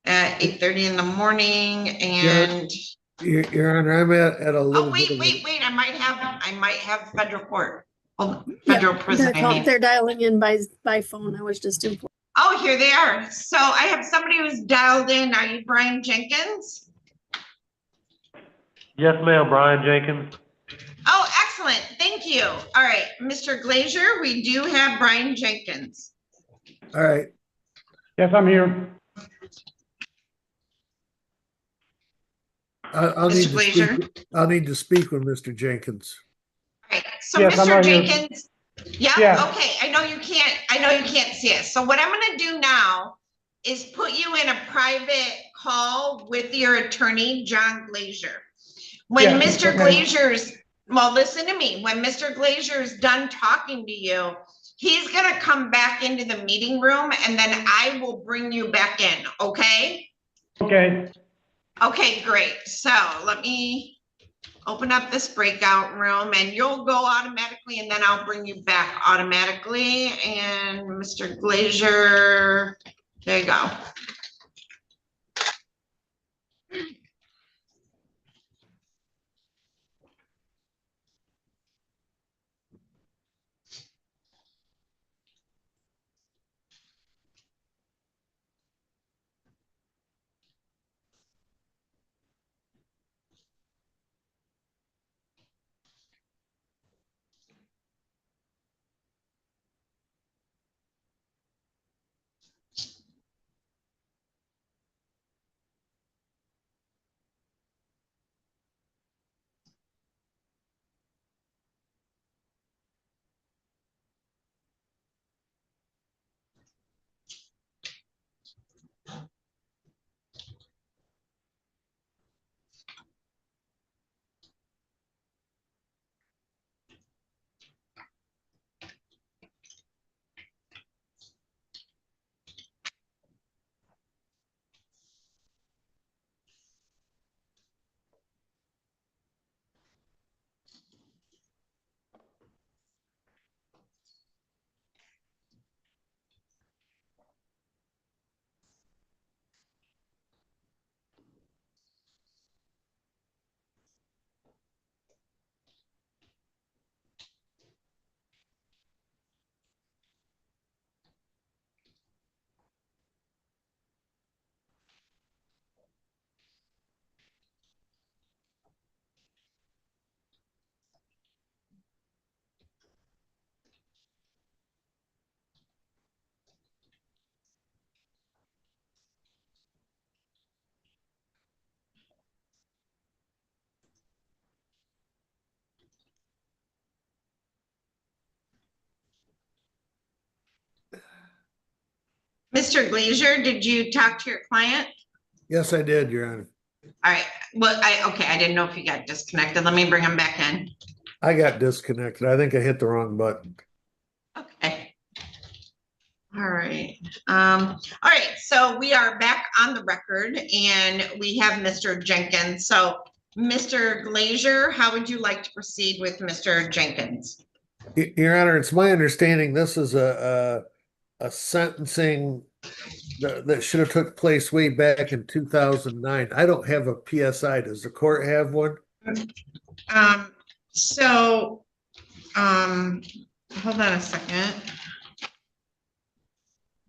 at 8:30 in the morning. And Your Honor, I'm at a little wait, I might have federal court. Federal prison. They're dialing in by phone. I was just informed. Oh, here they are. So I have somebody who's dialed in. Are you Brian Jenkins? Yes, ma'am, Brian Jenkins. Oh, excellent. Thank you. All right, Mr. Glazier, we do have Brian Jenkins. All right. Yes, I'm here. I'll need to speak with Mr. Jenkins. All right. So yes, Mr. Jenkins, yeah, okay. I know you can't see it. So what I'm gonna do now is put you in a private call with your attorney, John Glazier. When Mr. Glazier's, well, listen to me. When Mr. Glazier's done talking to you, he's gonna come back into the meeting room and then I will bring you back in, okay? Okay. Okay, great. So let me open up this breakout room and you'll go automatically and then I'll bring you back automatically. And Mr. Glazier, there you go. Mr. Glazier, did you talk to your client? Yes, I did, Your Honor. All right, well, I didn't know if you got disconnected. Let me bring him back in. I got disconnected. I think I hit the wrong button. Okay. All right. All right, so we are back on the record and we have Mr. Jenkins. So Mr. Glazier, how would you like to proceed with Mr. Jenkins? Your Honor, it's my understanding this is a sentencing that should have took place way back in 2009. I don't have a PSI. Does the court have one? Hold on a second.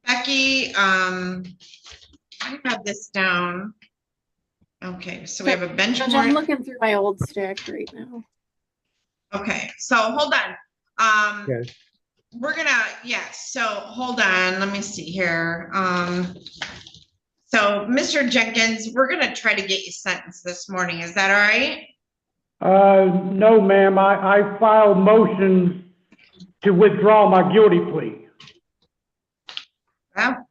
Becky, I have this down. Okay, so we have a bench Judge, warrant. I'm looking through my old stack right now. Okay, so hold on. Okay. We're gonna, yes, so hold on, let me see here. So Mr. Jenkins, we're gonna try to get you sentenced this morning. Is that all right? No, ma'am. I filed motions to withdraw my guilty plea. Well,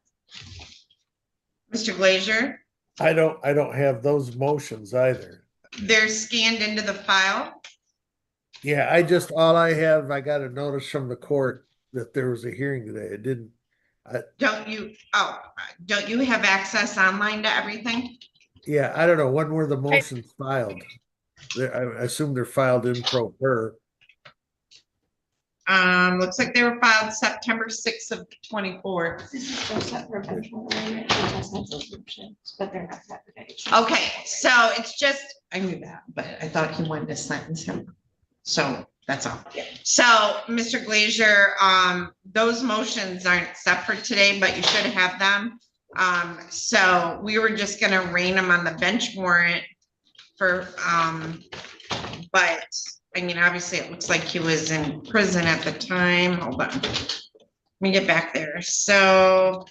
Mr. Glazier, I don't have those motions either. they're scanned into the file. Yeah, all I have, I got a notice from the court that there was a hearing today. It didn't. Don't you have access online to everything? Yeah, I don't know. When were the motions filed? I assume they're filed in pro per. Looks like they were filed September 6th of 24. But they're not separate. Okay, so it's just, I knew that, but I thought he wanted to sentence him. So that's all. So, Mr. Glazier, those motions aren't set for today, but you should have them. So we were just gonna arraign him on the bench warrant for, but I mean, obviously it looks like he was in prison at the time. Hold on. Let me get back there. So,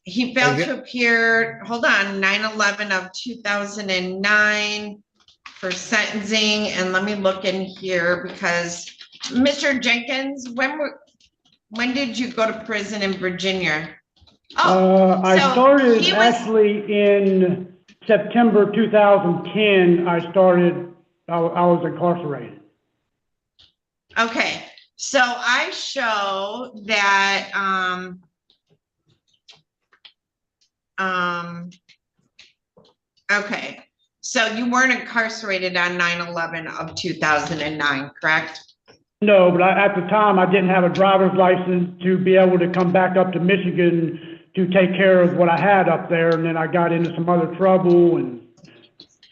he failed to appear, hold on, 9/11 of 2009 for sentencing. And let me look in here because Mr. Jenkins, when did you go to prison in Virginia? I started actually in September 2010. I was incarcerated. Okay, so I show that, okay, so you weren't incarcerated on 9/11 of 2009, correct? No, but at the time I didn't have a driver's license to be able to come back up to Michigan to take care of what I had up there, and then I got into some other trouble and.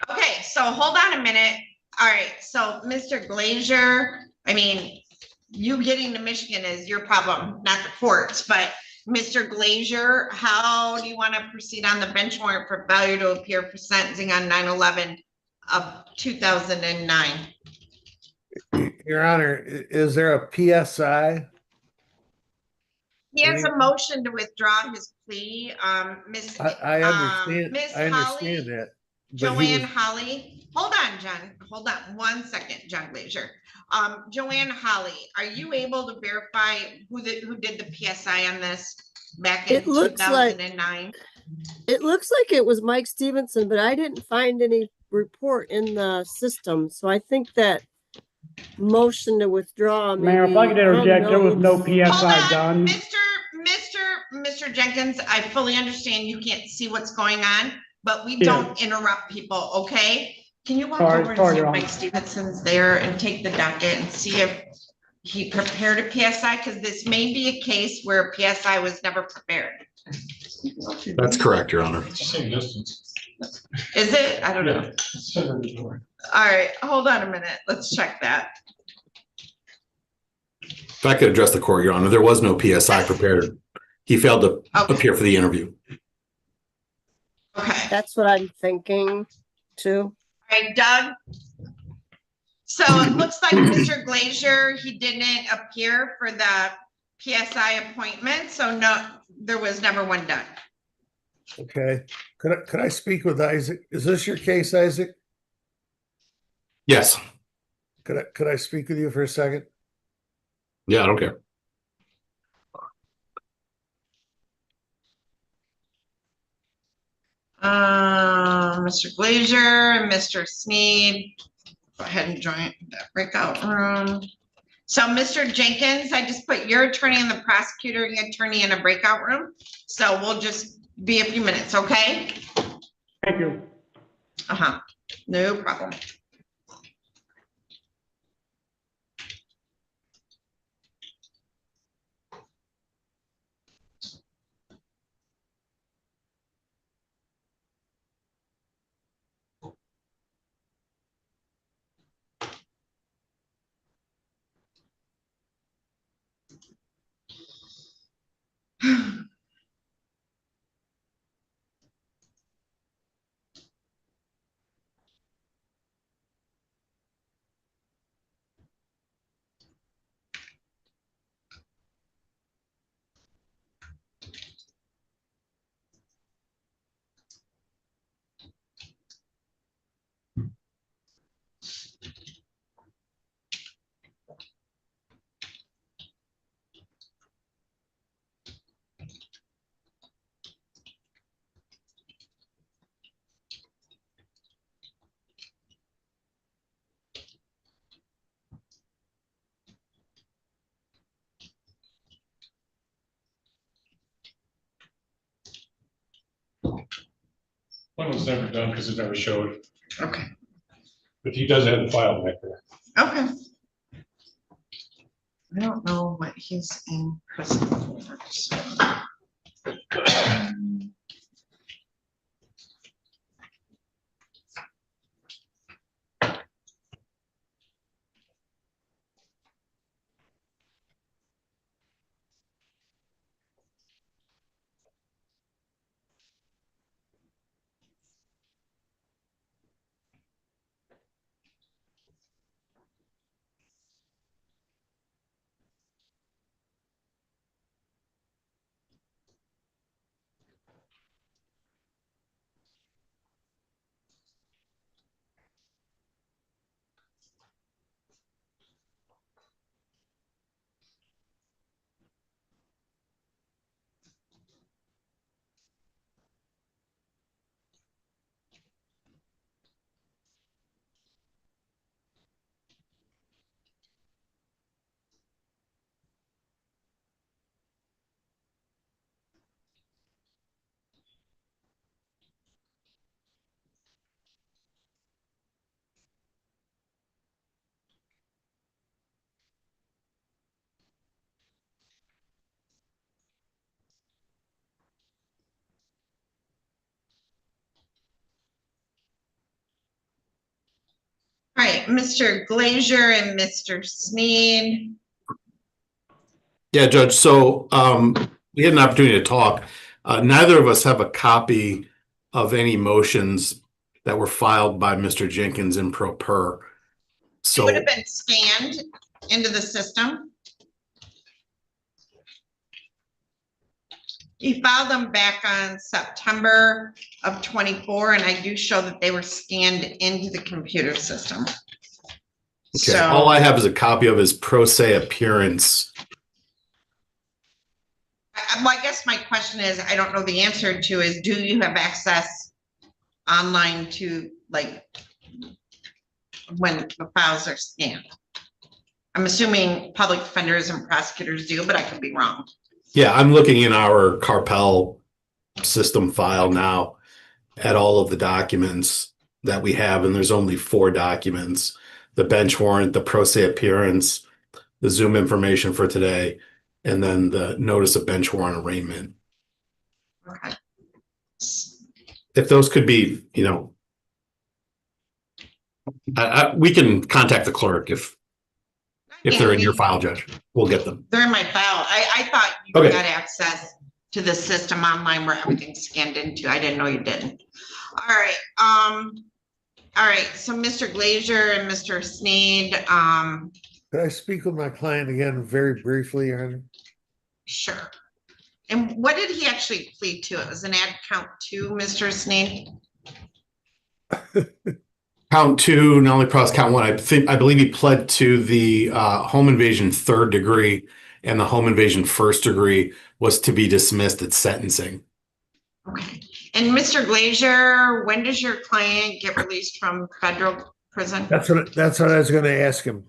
Okay, so hold on a minute. All right, so Mr. Glazier, I mean, you getting to Michigan is your problem, not the courts, but Mr. Glazier, how do you want to proceed on the bench warrant for failure to appear for sentencing on 9/11 of 2009? Your Honor, is there a PSI? He has a motion to withdraw his plea. Miss, I understand. Miss I Holly, understand that. but he Joanne was- Holly, hold on, John. Hold on 1 second, John Glazier. Joanne Holly, are you able to verify who did the PSI on this back in It looks like- 2009? It looks like it was Mike Stevenson, but I didn't find any report in the system. So I think that motion to withdraw. Mayor, if I could interject, there was no PSI done. Mr. Jenkins, I fully understand you can't see what's going on, but we Yeah. don't interrupt people, okay? Can you walk Sorry, over and sorry, see if Your Mike Honor. Stevenson's there and take the docket and see if he prepared a PSI? Because this may be a case where a PSI was never prepared. That's correct, Your Honor. Same distance. Is it? I don't know. All right, hold on a minute. Let's check that. If I could address the court, Your Honor, there was no PSI prepared. He failed to appear for the interview. Okay. That's what I'm thinking too. All right, Doug. So it looks like Mr. Glazier, he didn't appear for the PSI appointment, so no, there was never one done. Okay. Could I speak with Isaac? Is this your case, Isaac? Yes. Could I speak with you for a second? Yeah, I don't care. Mr. Glazier and Mr. Sneed, go ahead and join that breakout room. So Mr. Jenkins, I just put your attorney and the prosecuting attorney in a breakout room. So we'll just be a few minutes, okay? Thank you. No problem. One was never done because it never showed. Okay. But he does have the file back there. Okay. I don't know what he's in prison for. So. All right, Mr. Glazier and Mr. Sneed. Yeah, Judge. So we had an opportunity to talk. Neither of us have a copy of any motions that were filed by Mr. Jenkins in pro per. It would have been scanned into the system. He filed them back on September of 24, and I do show that they were scanned into the computer system. Okay. So, all I have is a copy of his pro se appearance. well, I guess my question is, I don't know the answer to is, do you have access online to like when the files are scanned? I'm assuming public defenders and prosecutors do, but I could be wrong. Yeah, I'm looking in our Carpel system file now at all of the documents that we have, and there's only 4 documents: the bench warrant, the pro se appearance, the Zoom information for today, and then the notice of bench warrant arraignment. Okay. If those could be, we can contact the clerk if they're in your file, Judge. We'll get them. They're in my file. I thought you got access to the system online where everything's scanned into. I didn't know you didn't. All right. All right. So Mr. Glazier and Mr. Sneed. Could I speak with my client again very briefly, Your Honor? Sure. And what did he actually plead to? It was an ad count 2, Mr. Sneed? Count 2, not only cross count 1. I believe he pled to the home invasion 3rd degree, and the home invasion 1st degree was to be dismissed at sentencing. Okay. And Mr. Glazier, when does your client get released from federal prison? That's what I was gonna ask him.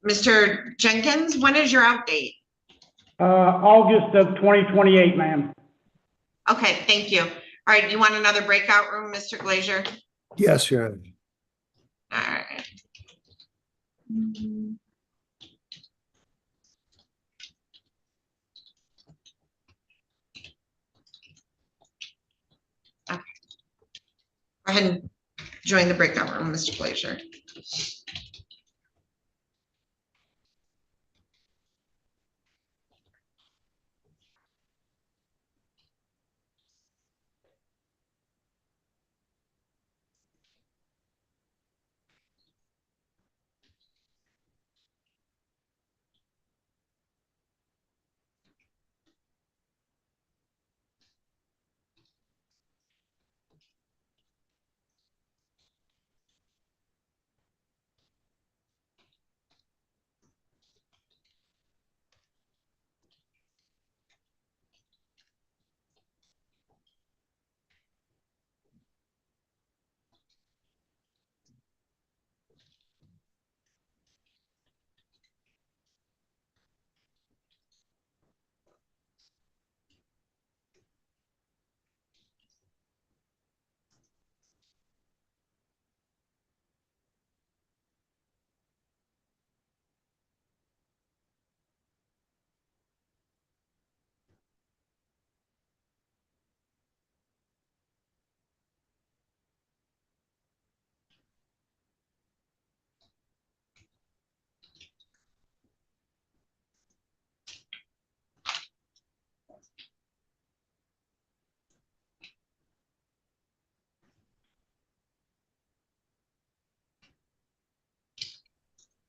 Mr. Jenkins, when is your out date? August of 2028, ma'am. Okay, thank you. All right, you want another breakout room, Mr. Glazier? Yes, Your Honor. All right. Okay. Go ahead and join the breakout room, Mr. Glazier.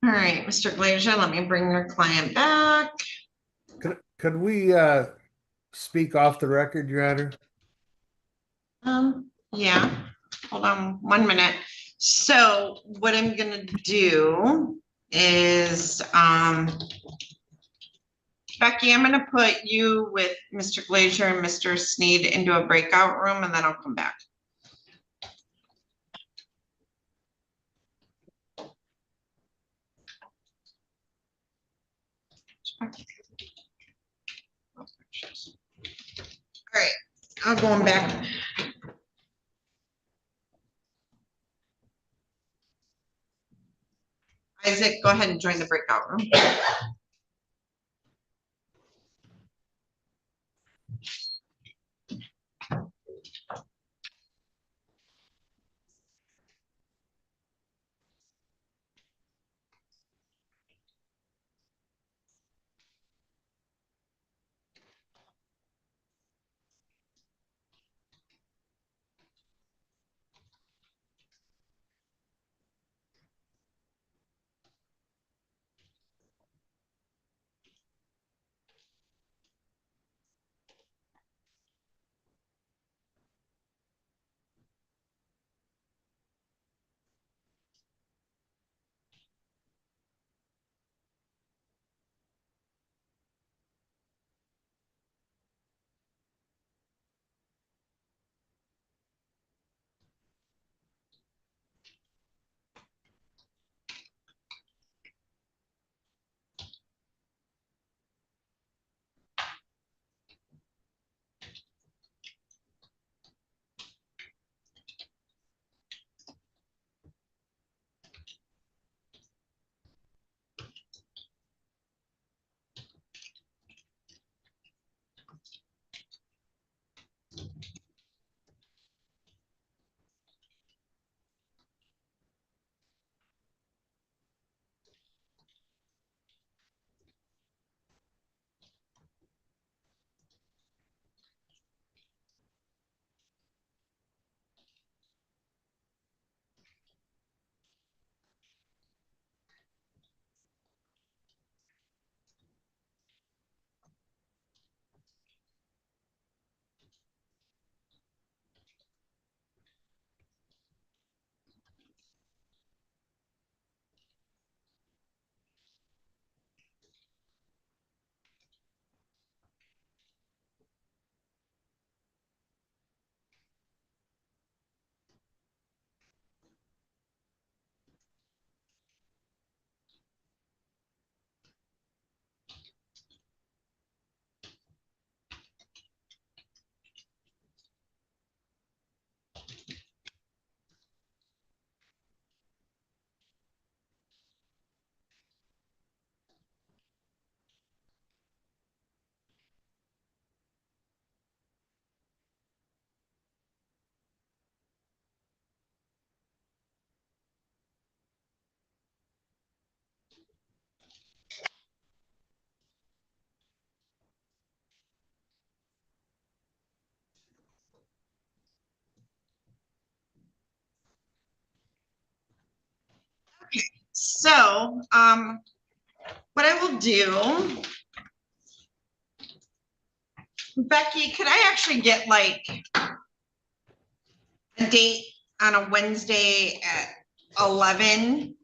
All right, Mr. Glazier, let me bring your client back. Could we speak off the record, Your Honor? Yeah, hold on 1 minute. So what I'm gonna do is, Becky, I'm gonna put you with Mr. Glazier and Mr. Sneed into a breakout room, and then I'll come back. All right, I'll go on back. Isaac, go ahead and join the breakout room. so, what I will do, Becky, could I actually get like a date on a Wednesday at 11?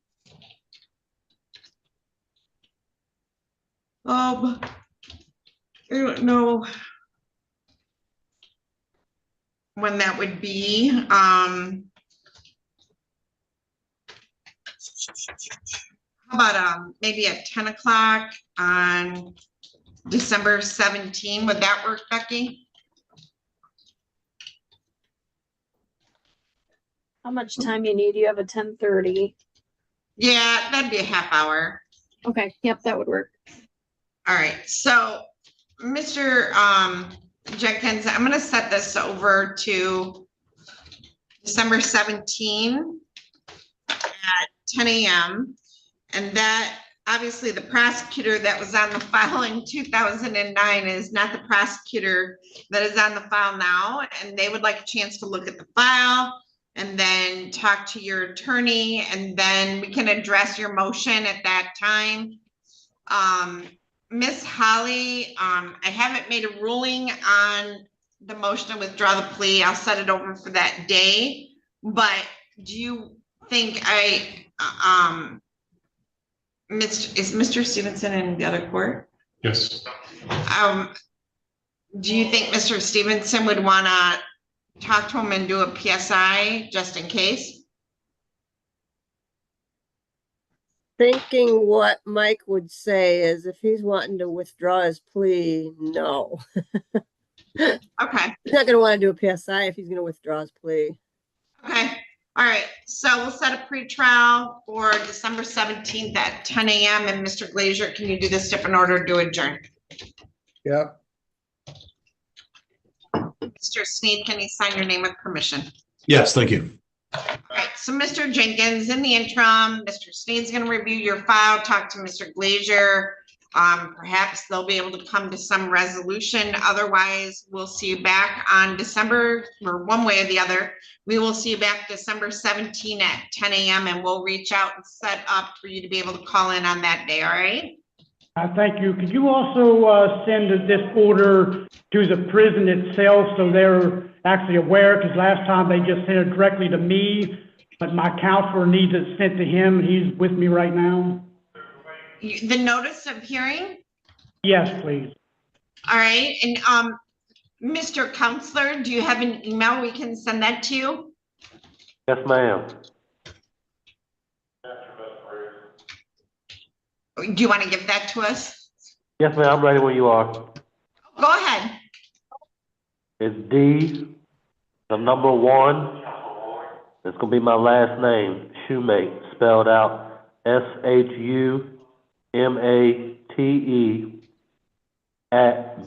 I don't know when that would be. How about maybe at 10 o'clock on December 17? Would that work, Becky? How much time you need? You have a 10:30. Yeah, that'd be a half hour. Okay, yep, that would work. All right, so Mr. Jenkins, I'm gonna set this over to December 17 at 10 a.m. And that, obviously, the prosecutor that was on the file in 2009 is not the prosecutor that is on the file now. And they would like a chance to look at the file and then talk to your attorney, and then we can address your motion at that time. Miss Holly, I haven't made a ruling on the motion to withdraw the plea. I'll set it over for that day. But do you think is Mr. Stevenson in the other court? Yes. Do you think Mr. Stevenson would want to talk to him and do a PSI just in case? Thinking what Mike would say is if he's wanting to withdraw his plea, no. Okay. He's not gonna want to do a PSI if he's gonna withdraw his plea. Okay. All right. So we'll set a pretrial for December 17th at 10 a.m. And Mr. Glazier, can you do this step in order to adjourn? Yeah. Mr. Sneed, can you sign your name with permission? Yes, thank you. All right, so Mr. Jenkins, in the interim, Mr. Sneed's gonna review your file, talk to Mr. Glazier. Perhaps they'll be able to come to some resolution. Otherwise, we'll see you back on December, or one way or the other. We will see you back December 17 at 10 a.m. and we'll reach out and set up for you to be able to call in on that day, all right? Thank you. Could you also send this order to the prison itself so they're actually aware? Because last time they just sent it directly to me, but my counselor needs it sent to him. He's with me right now. The notice of hearing? Yes, please. All right, and Mr. Counselor, do you have an email we can send that to you? Yes, ma'am. Do you want to give that to us? Yes, ma'am. I'm ready when you are. Go ahead. It's D, the number 1. It's gonna be my last name, Shoemate, spelled out SHUMATE @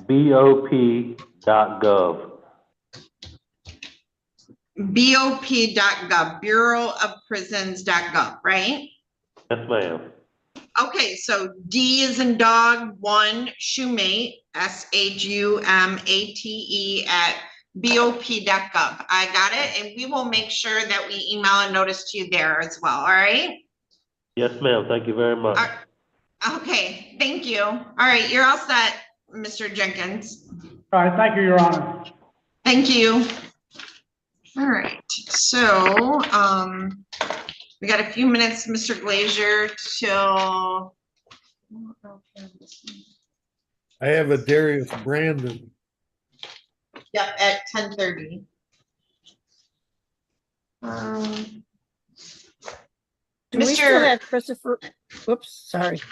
BOP.gov. BOP.gov, Bureau of Prisons.gov, right? Yes, ma'am. Okay, so D is in dog, 1, Shoemate, SHUMATE @ BOP.gov. I got it, and we will make sure that we email a notice to you there as well, all right? Yes, ma'am. Thank you very much. Okay, thank you. All right, you're all set, Mr. Jenkins. All right, thank you, Your Honor. Thank you. All right, so we got a few minutes, Mr. Glazier, till. I have a Darius Brandon. Yep, at 10:30. Do we still Mr. have Christopher? Whoops, sorry. Do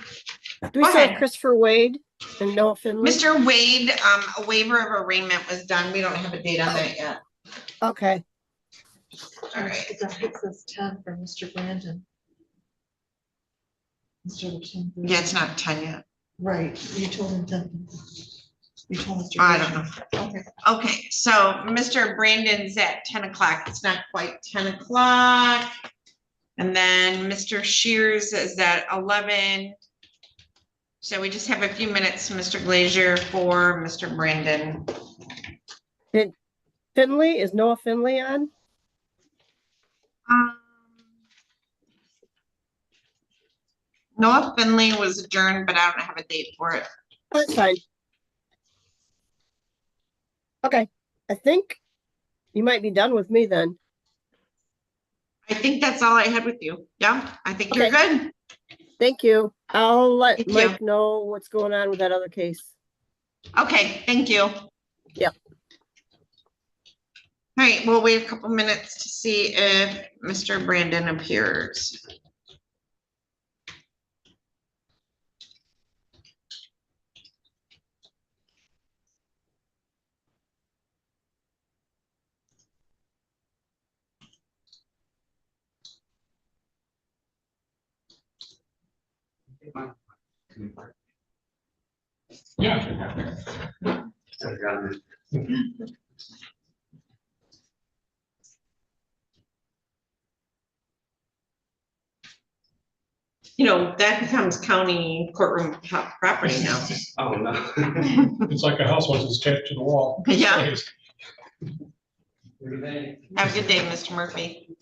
we Go still ahead. have Christopher Wade and Noah Finley? Mr. Wade, a waiver of arraignment was done. We don't have a date on that yet. Okay. All right. It says 10 for Mr. Brandon. Yeah, it's not 10 yet. Right, you told him 10. You told Mr. I don't know. Okay. Okay, so Mr. Brandon's at 10 o'clock. It's not quite 10 o'clock. And then Mr. Shears is at 11. So we just have a few minutes, Mr. Glazier, for Mr. Brandon. Finley, is Noah Finley on? Noah Finley was adjourned, but I don't have a date for it. That's fine. Okay, I think you might be done with me then. I think that's all I had with you. Yeah, I think you're good. Thank you. I'll let Thank you. Mike know what's going on with that other case. Okay, thank you. Yep. All right, we'll wait a couple minutes to see if Mr. Brandon appears. You know, that becomes county courtroom property now. Oh, no. It's like a house once it's taped to the wall. Yeah. Have a good day, Mr. Murphy.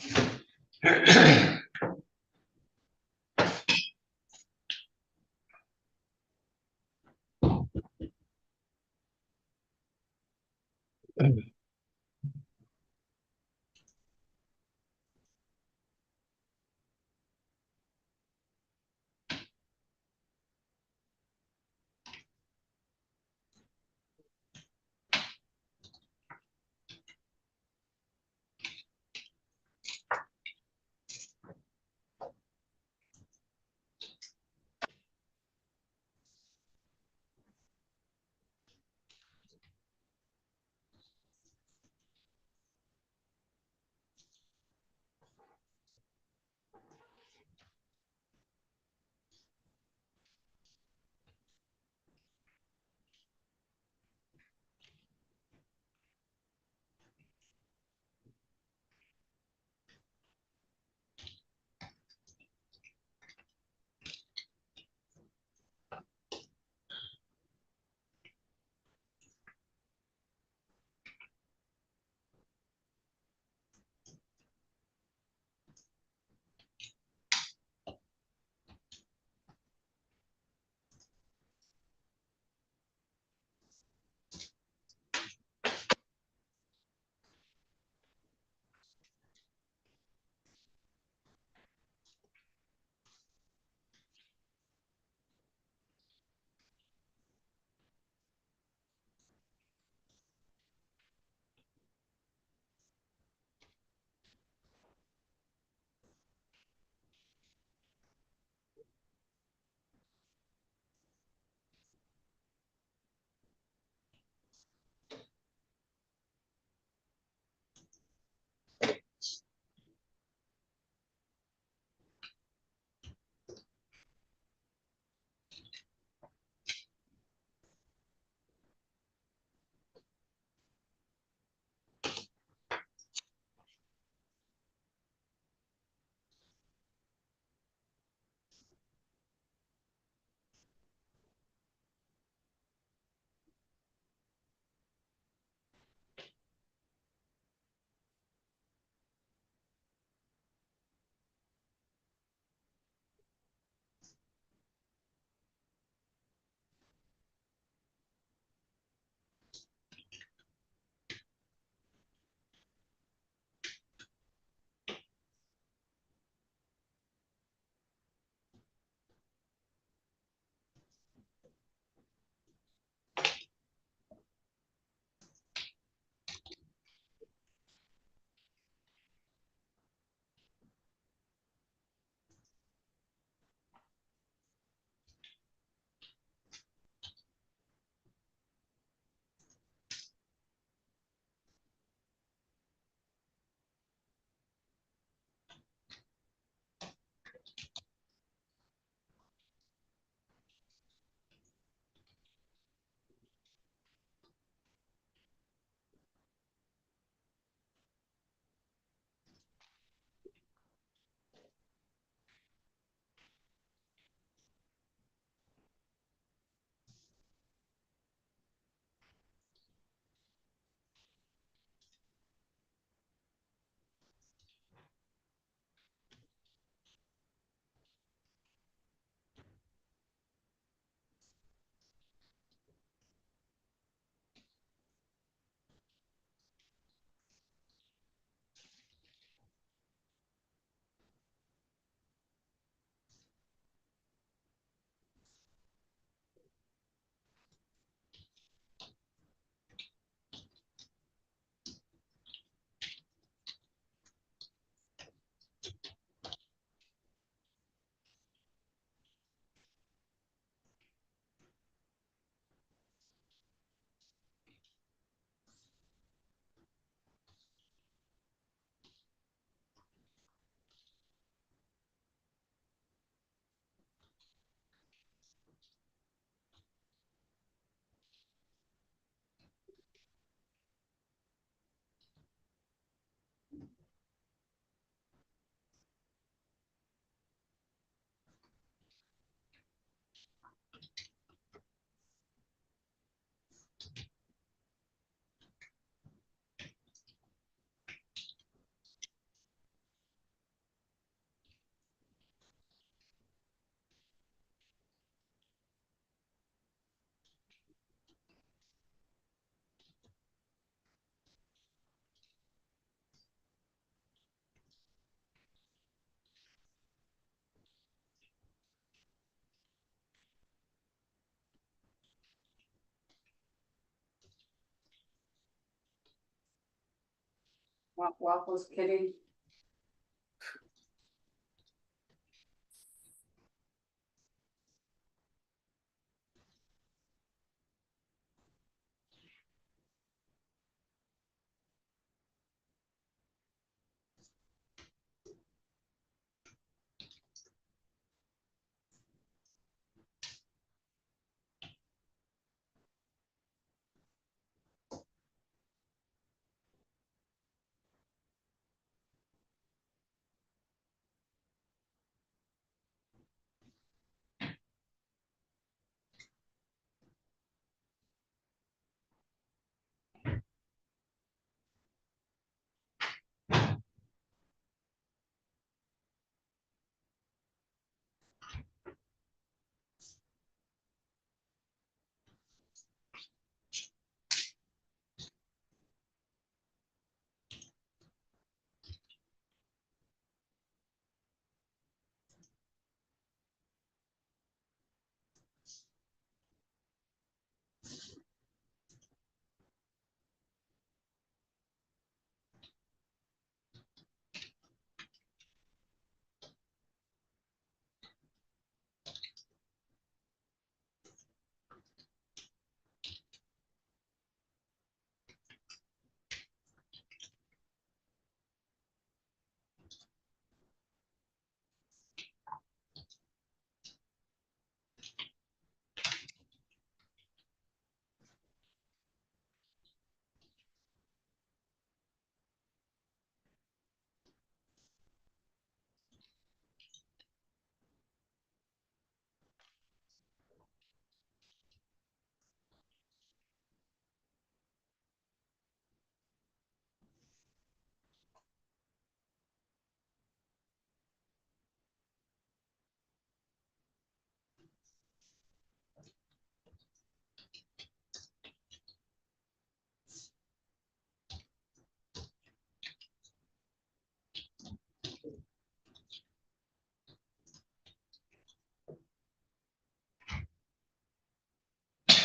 Waffles, Kitty.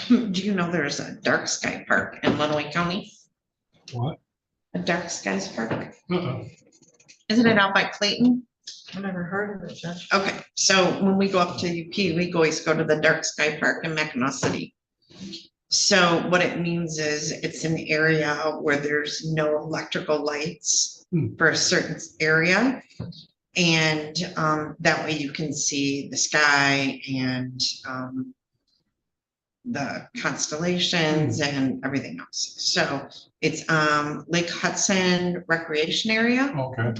Do you know there's a dark sky park in Lenawee County? What? A dark skies park? Uh-oh. Isn't it out by Clayton? I've never heard of it, Judge. Okay, so when we go up to UP, we always go to the dark sky park in Mackinac City. So what it means is it's an area where there's no electrical lights for a certain area. And that way you can see the sky and the constellations and everything else. So it's Lake Hudson Recreation Area. Okay.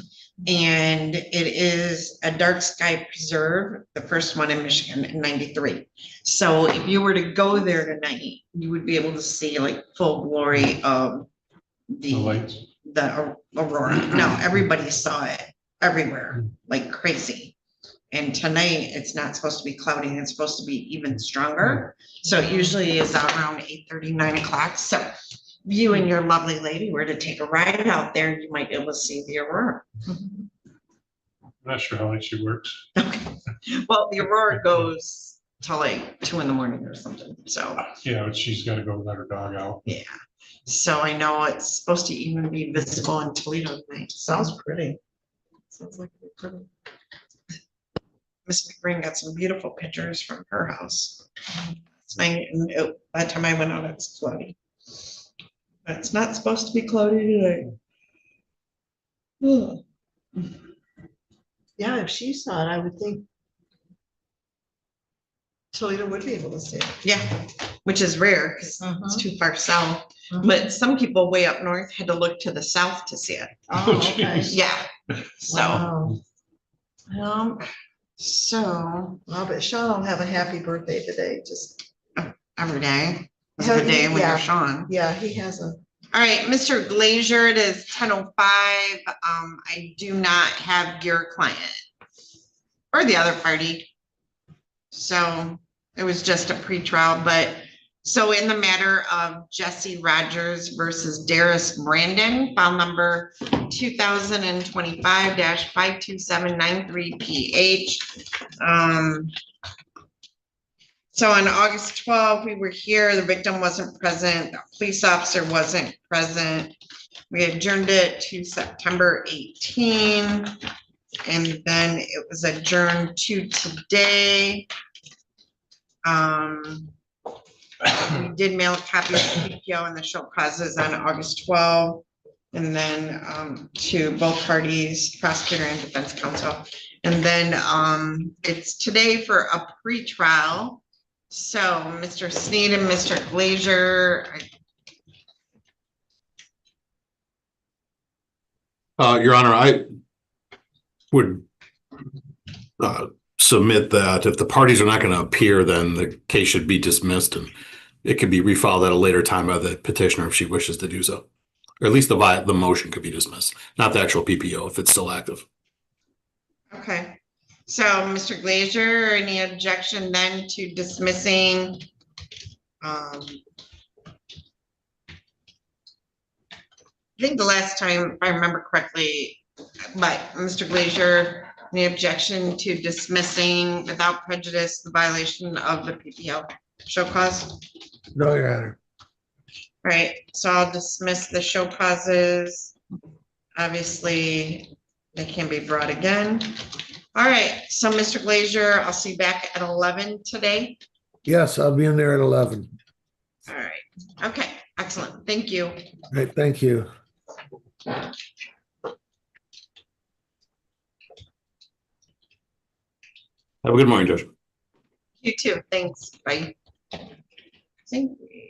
And it is a dark sky preserve, the first one in Michigan in '93. So if you were to go there tonight, you would be able to see like full glory of The lights. the aurora. No, everybody saw it everywhere, like crazy. And tonight, it's not supposed to be cloudy, and it's supposed to be even stronger. So it usually is around 8:30, 9 o'clock. So if you and your lovely lady were to take a ride out there, you might be able to see the aurora. I'm not sure how that shit works. Well, the aurora goes till like 2 in the morning or something. So Yeah, but she's got to go let her dog out. yeah. So I know it's supposed to even be visible in Toledo tonight. Sounds pretty. Sounds like it'd be pretty. Miss McGreen got some beautiful pictures from her house. Last night, and by the time I went out, it's cloudy. But it's not supposed to be cloudy today. Ugh. Yeah, if she saw it, I would think Toledo would be able to see it. Yeah, which is rare because it's too far south. But some people way up north had to look to the south to see it. Oh, okay. Yeah. So, Wow. so Well, but Sean will have a happy birthday today, just. every day. It's a good day when you're Sean. Yeah, he has a. All right, Mr. Glazier, it is 10:05. I do not have your client or the other party. So it was just a pretrial, but so in the matter of Jesse Rogers versus Darius Brandon, file number 2025-52793PH. So on August 12th, we were here. The victim wasn't present. The police officer wasn't present. We adjourned it to September 18, and then it was adjourned to today. We did mail a copy of the PPO and the show causes on August 12, and then to both parties, prosecutor and defense counsel. And then it's today for a pretrial. So Mr. Sneed and Mr. Glazier. Your Honor, I would submit that if the parties are not going to appear, then the case should be dismissed and it can be refiled at a later time by the petitioner if she wishes to do so. Or at least the motion could be dismissed, not the actual PPO if it's still active. Okay, so Mr. Glazier, any objection then to dismissing? I think the last time, if I remember correctly, but Mr. Glazier, any objection to dismissing without prejudice the violation of the PPO show cause? No, Your Honor. Right, so I'll dismiss the show causes. Obviously, they can be brought again. All right, so Mr. Glazier, I'll see you back at 11 today. Yes, I'll be in there at 11. All right, okay, excellent, thank you. All right, thank you. Have a good morning, Judge. You too, thanks, bye. Thank you.